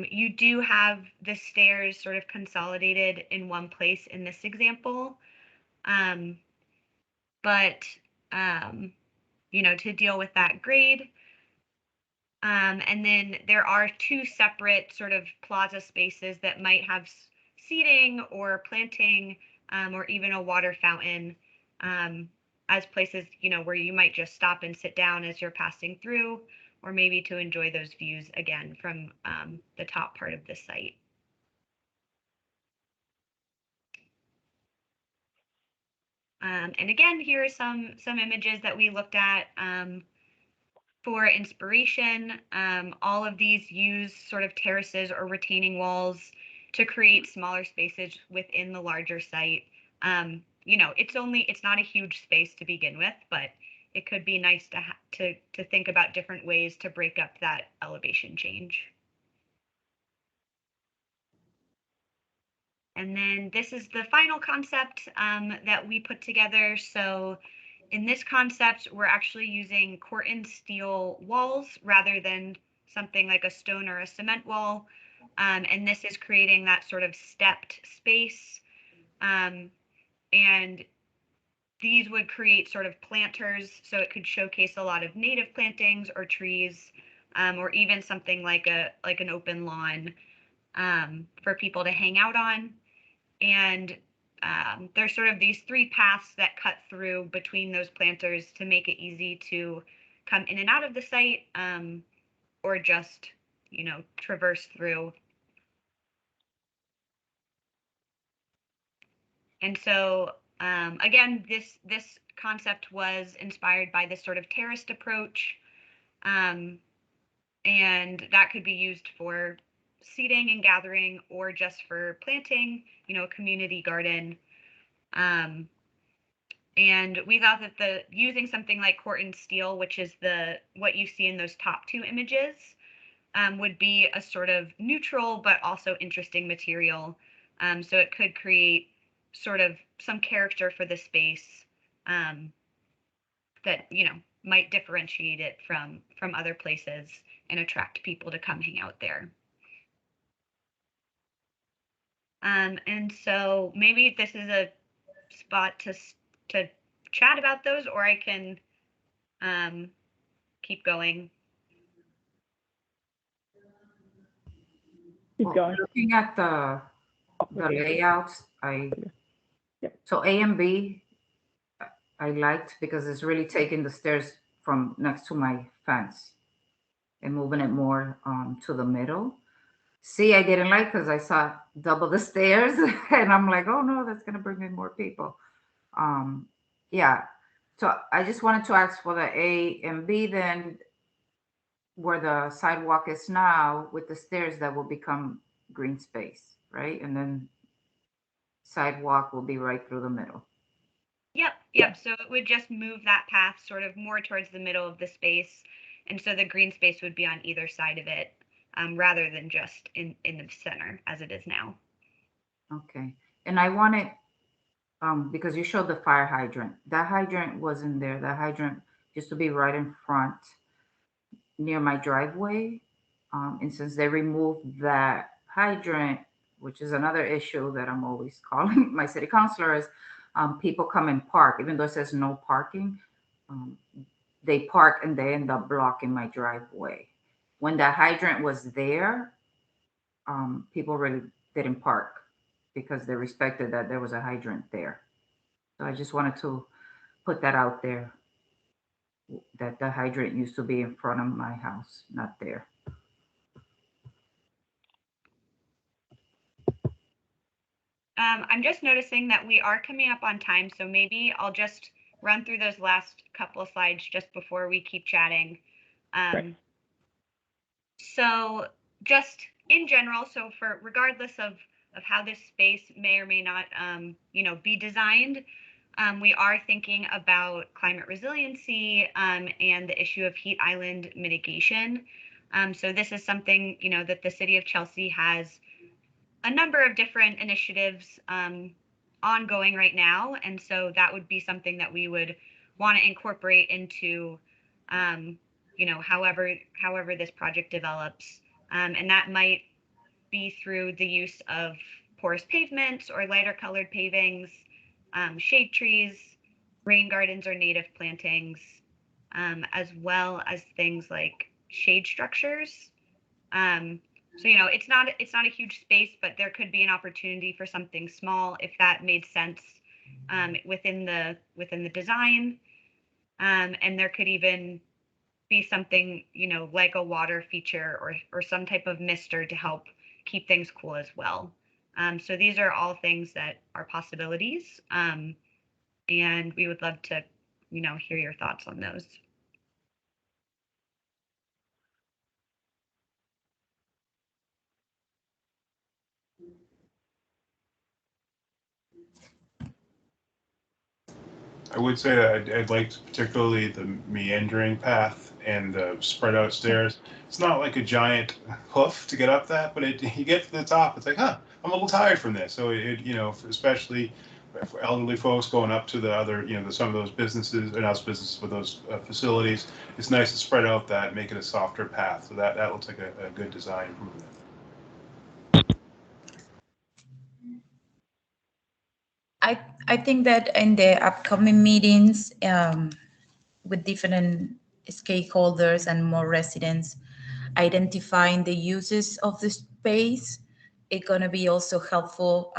You do have the stairs sort of consolidated in one place in this example. But, to deal with that grade. And then there are two separate sort of plaza spaces that might have seating or planting or even a water fountain as places, where you might just stop and sit down as you're passing through, or maybe to enjoy those views again from the top part of the site. And again, here are some images that we looked at for inspiration. All of these use sort of terraces or retaining walls to create smaller spaces within the larger site. It's not a huge space to begin with, but it could be nice to think about different ways to break up that elevation change. And then this is the final concept that we put together. So in this concept, we're actually using Corten steel walls rather than something like a stone or a cement wall. And this is creating that sort of stepped space. And these would create sort of planters, so it could showcase a lot of native plantings or trees, or even something like an open lawn for people to hang out on. And there's sort of these 3 paths that cut through between those planters to make it easy to come in and out of the site, or just, traverse through. And so, again, this concept was inspired by this sort of terraced approach, and that could be used for seating and gathering, or just for planting, a community garden. And we thought that using something like Corten steel, which is what you see in those top 2 images, would be a sort of neutral but also interesting material. So it could create sort of some character for the space that might differentiate it from other places and attract people to come hang out there. And so maybe this is a spot to chat about those, or I can keep going. Keep going. Looking at the layouts, so A and B, I liked because it's really taking the stairs from next to my fence and moving it more to the middle. C, I didn't like because I saw double the stairs and I'm like, oh no, that's gonna bring in more people. Yeah, so I just wanted to ask for the A and B then, where the sidewalk is now with the stairs, that will become green space, right? And then sidewalk will be right through the middle. Yep. So it would just move that path sort of more towards the middle of the space. And so the green space would be on either side of it, rather than just in the center as it is now. Okay. And I wanted, because you showed the fire hydrant. That hydrant wasn't there. That hydrant used to be right in front near my driveway. And since they removed that hydrant, which is another issue that I'm always calling my city councilors, people come and park, even though it says no parking. They park and they end up blocking my driveway. When that hydrant was there, people really didn't park because they respected that there was a hydrant there. So I just wanted to put that out there, that the hydrant used to be in front of my house, not there. I'm just noticing that we are coming up on time, so maybe I'll just run through those last couple of slides just before we keep chatting. Right. So just in general, so for regardless of how this space may or may not, be designed, we are thinking about climate resiliency and the issue of heat island mitigation. So this is something, that the city of Chelsea has a number of different initiatives ongoing right now. And so that would be something that we would want to incorporate into, however this project develops. And that might be through the use of porous pavements or lighter colored pavings, shade trees, rain gardens or native plantings, as well as things like shade structures. So, it's not a huge space, but there could be an opportunity for something small if that made sense within the design. And there could even be something, like a water feature or some type of mister to help keep things cool as well. So these are all things that are possibilities. And we would love to, hear your thoughts on those. I would say that I'd liked particularly the meandering path and the spread out stairs. It's not like a giant hoof to get up that, but you get to the top, it's like, huh, I'm a little tired from this. So especially for elderly folks going up to the other, some of those businesses, or not businesses, but those facilities, it's nice to spread out that, make it a softer path. So that looks like a good design improvement. I think that in the upcoming meetings with different stakeholders and more residents, identifying the uses of the space, it's going to be also helpful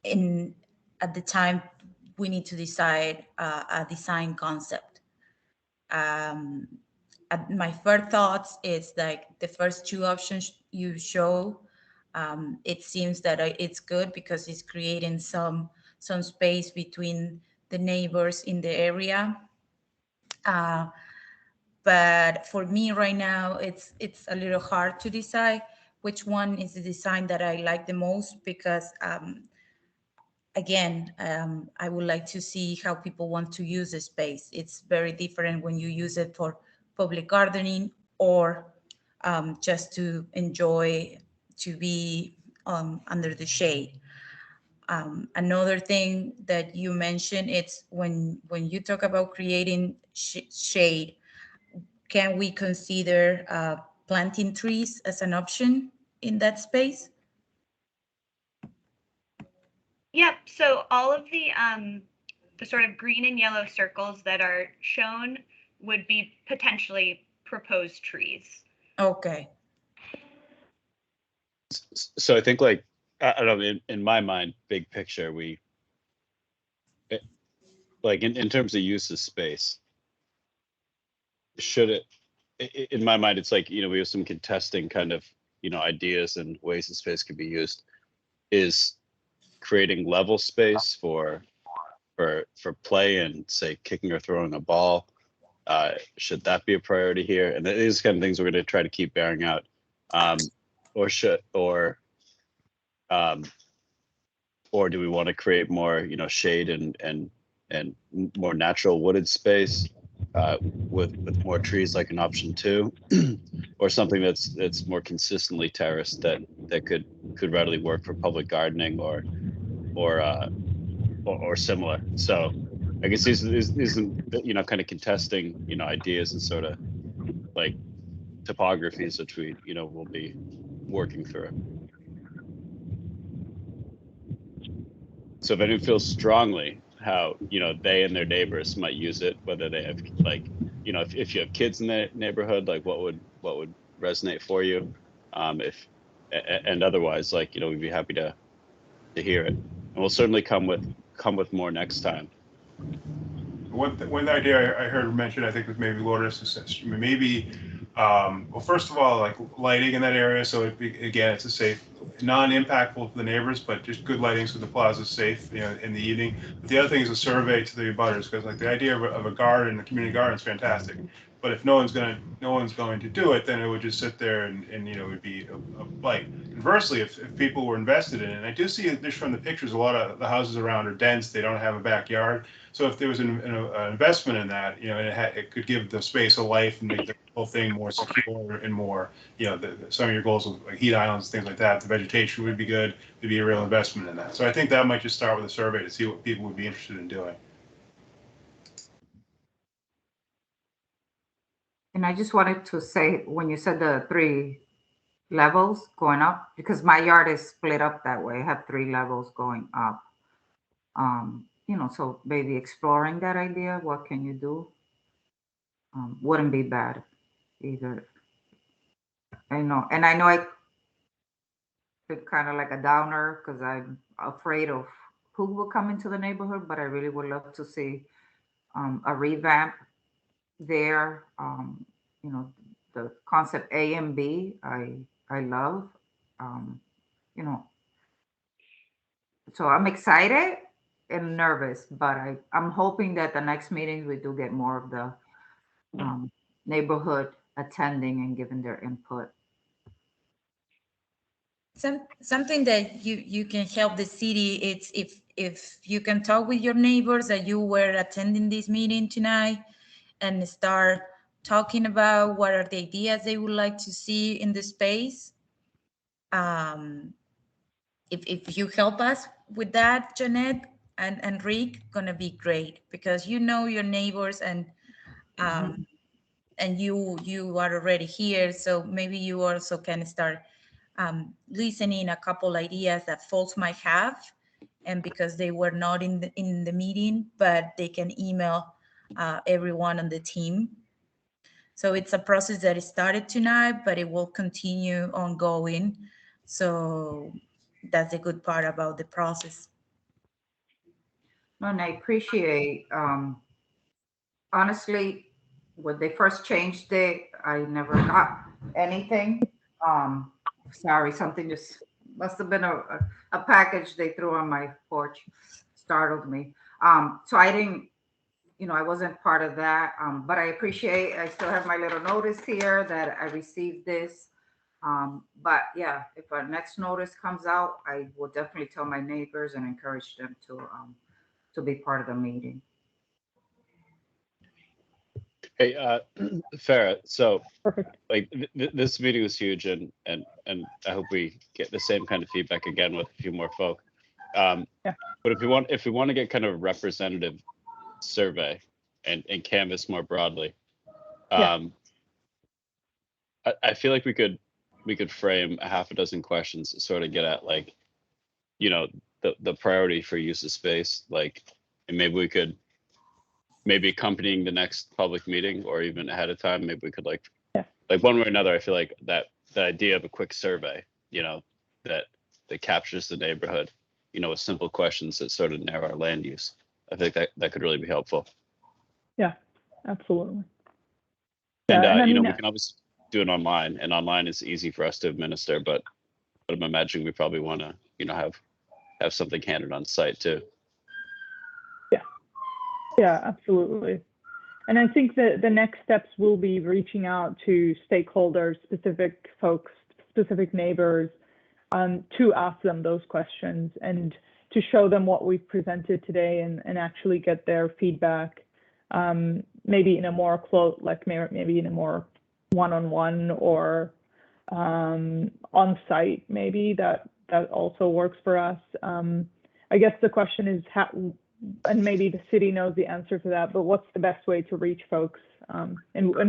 in at the time we need to decide a design concept. Um, my first thoughts is like the first two options you show. It seems that it's good because it's creating some space between the neighbors in the area. Uh, but for me right now, it's a little hard to decide which one is the design that I like the most because again, I would like to see how people want to use the space. It's very different when you use it for public gardening or just to enjoy, to be under the shade. Another thing that you mentioned, it's when you talk about creating shade, can we consider planting trees as an option in that space? Yep. So all of the sort of green and yellow circles that are shown would be potentially proposed trees. Okay. So I think like, I don't know, in my mind, big picture, like in terms of use of space, should it, in my mind, it's like, we have some contesting kind of, ideas and ways the space could be used. Is creating level space for play and say kicking or throwing a ball, should that be a priority here? And these kind of things we're going to try to keep bearing out. Or do we want to create more, shade and more natural wooded space with more trees, like an option 2, or something that's more consistently terraced that could readily work for public gardening or similar. So I guess these kind of contesting ideas and sort of like topographies which we will be working through. So if anyone feels strongly how they and their neighbors might use it, whether they have like if you have kids in the neighborhood, like what would resonate for you, if and otherwise, like we'd be happy to hear it, and we'll certainly come with more next time. One idea I heard mentioned, I think, was maybe Lourdes, maybe, well, first of all, like lighting in that area. So again, it's a safe, non-impactful to the neighbors, but just good lighting so the plaza is safe, in the evening. But the other thing is a survey to the abutters, because like the idea of a garden, a community garden, is fantastic. But if no one's going to do it, then it would just sit there and it would be a blight. Conversely, if people were invested in it, and I do see just from the pictures, a lot of the houses around are dense, they don't have a backyard. So if there was an investment in that, and it could give the space a life and make the whole thing more secure and more, some of your goals of like heat islands, things like that, the vegetation would be good. There'd be a real investment in that. So I think that might just start with a survey to see what people would be interested in doing. And I just wanted to say, when you said the 3 levels going up, because my yard is split up that way. I have 3 levels going up. So maybe exploring that idea, what can you do? Wouldn't be bad either. I know, and I know I could kind of like a downer because I'm afraid of who will come into the neighborhood, but I really would love to see a revamp there. You know, the concept A and B, I love. You know, so I'm excited and nervous, but I'm hoping that the next meetings we do get more of the neighborhood attending and giving their input. Something that you can help the city, it's if you can talk with your neighbors that you were attending this meeting tonight and start talking about what are the ideas they would like to see in the space. If you help us with that, Jeanette and Rick, gonna be great because you know your neighbors and and you are already here, so maybe you also can start listening a couple ideas that folks might have, and because they were not in the meeting, but they can email everyone on the team. So it's a process that started tonight, but it will continue ongoing. So that's the good part about the process. No, and I appreciate, honestly, when they first changed it, I never got anything. Sorry, something just must have been a package they threw on my porch, startled me. So I didn't, you know, I wasn't part of that. But I appreciate, I still have my little notice here that I received this. But yeah, if our next notice comes out, I will definitely tell my neighbors and encourage them to be part of the meeting. Hey, Farah, so Perfect. like this meeting was huge, and I hope we get the same kind of feedback again with a few more folk. Yeah. But if we want to get kind of a representative survey and canvas more broadly, Yeah. I feel like we could frame a half a dozen questions to sort of get at, like, you know, the priority for use of space, like, and maybe we could, maybe accompanying the next public meeting or even ahead of time, maybe we could like one way or another. I feel like that the idea of a quick survey, you know, that captures the neighborhood, you know, with simple questions that sort of narrow our land use. I think that could really be helpful. Yeah, absolutely. And, yeah, and I you know, mean, we can obviously do it online, and online is easy for us to administer, but I'm imagining we probably want to, you know, have something handed on site too. Yeah, absolutely. And I think that the next steps will be reaching out to stakeholders, specific folks, specific neighbors, to ask them those questions and to show them what we've presented today and actually get their feedback, maybe in a more close, like maybe in a more one-on-one or on-site, maybe that also works for us. I guess the question is how, and maybe the city knows the answer to that, but what's the best way to reach folks? And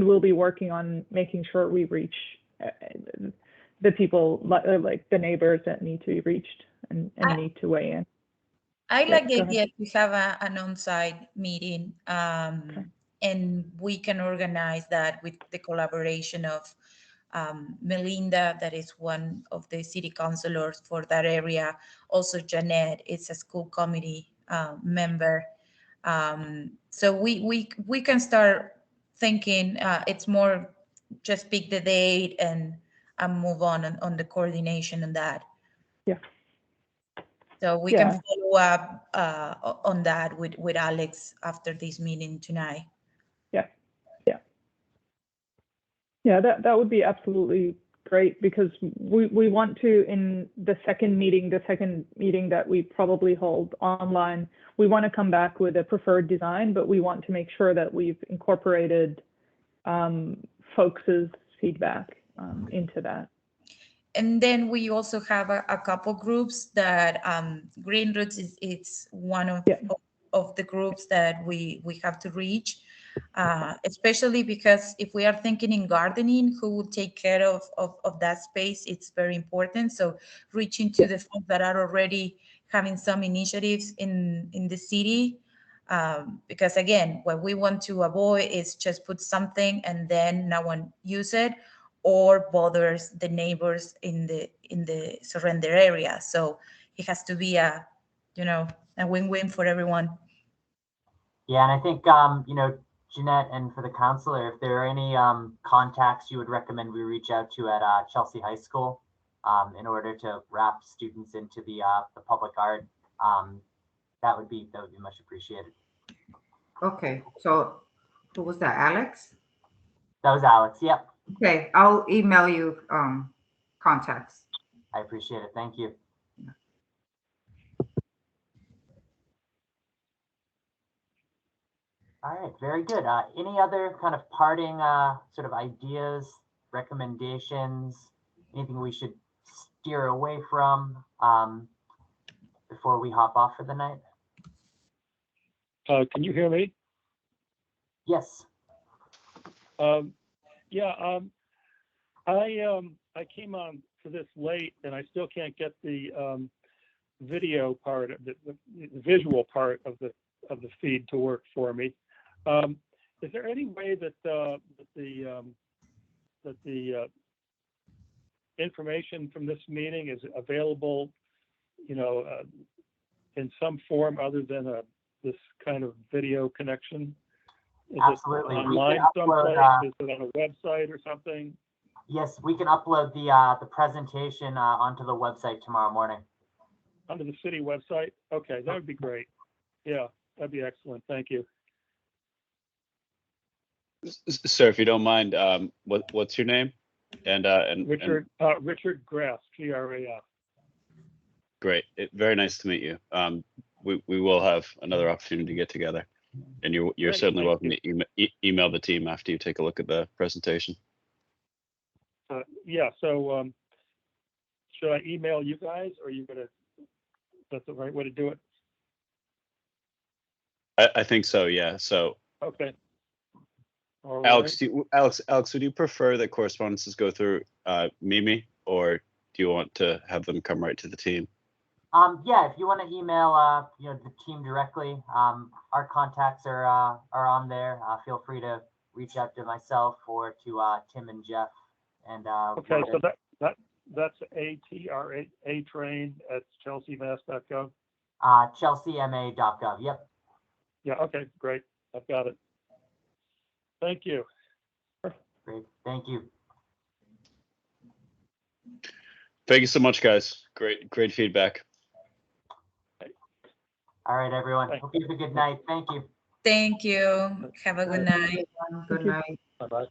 we'll be working on making sure we reach the people, like the neighbors that need to be reached and need to weigh in. I like the idea to have an on-site meeting, and we can organize that with the collaboration of Melinda, that is one of the city councilors for that area. Also, Jeanette is a school committee member. So we can start thinking. It's more just pick the date and move on the coordination on that. Yeah. So we can follow up on that with Alex after this meeting tonight. Yeah, that would be absolutely great, because we want to, in the second meeting that we probably hold online, we want to come back with a preferred design, but we want to make sure that we've incorporated folks' feedback into that. And then we also have a couple groups that Green Roots is one of the groups that we have to reach. Especially because if we are thinking in gardening, who will take care of that space, it's very important. So reaching to the folks that are already having some initiatives in the city, because again, what we want to avoid is just put something and then no one use it, or bothers the neighbors in the surrender area. So it has to be a, you know, a win-win for everyone. Yeah, and I think, Jeanette, and for the counselor, if there are any contacts you would recommend we reach out to at Chelsea High School in order to wrap students into the public art, that would be much appreciated. Okay, so who was that, Alex? That was Alex. Yep. Okay, I'll email you contacts. I appreciate it. Thank you. All right, very good. Any other kind of parting sort of ideas, recommendations, anything we should steer away from before we hop off for the night? Can you hear me? Yes. Yeah, I came on to this late, and I still can't get the video part of the visual part of the feed to work for me. Is there any way that the information from this meeting is available, in some form other than this kind of video connection? Is Absolutely. it online someplace? Is it on a website or something? Yes, we can upload the presentation onto the website tomorrow morning. Onto the city website? Okay, that would be great. Yeah, that'd be excellent. Thank you. Sir, if you don't mind, what's your name? And Richard Graff, G-R-A-F. Great. Very nice to meet you. We will have another opportunity to get together, and you're Great, certainly welcome you. to email the team after you take a look at the presentation. Yeah. So, should I email you guys, or are you gonna? That's the right way to do it. I think so. Yeah. So. Okay. All Alex, right. Alex, would you prefer that correspondences go through Mimi, or do you want to have them come right to the team? Yeah, if you want to email the team directly, our contacts are on there. Feel free to reach out to myself or to Tim and Jeff. And okay, so that's atrain@chelseamass.gov. chelseama.gov. Yep. Yeah. Okay. Great. I've got it. Thank you. Great. Thank you. Thank you so much, guys. Great feedback. All right, everyone. Hope you have a good night. Thank you. Thank you. Have a good night. Good night. Bye-bye.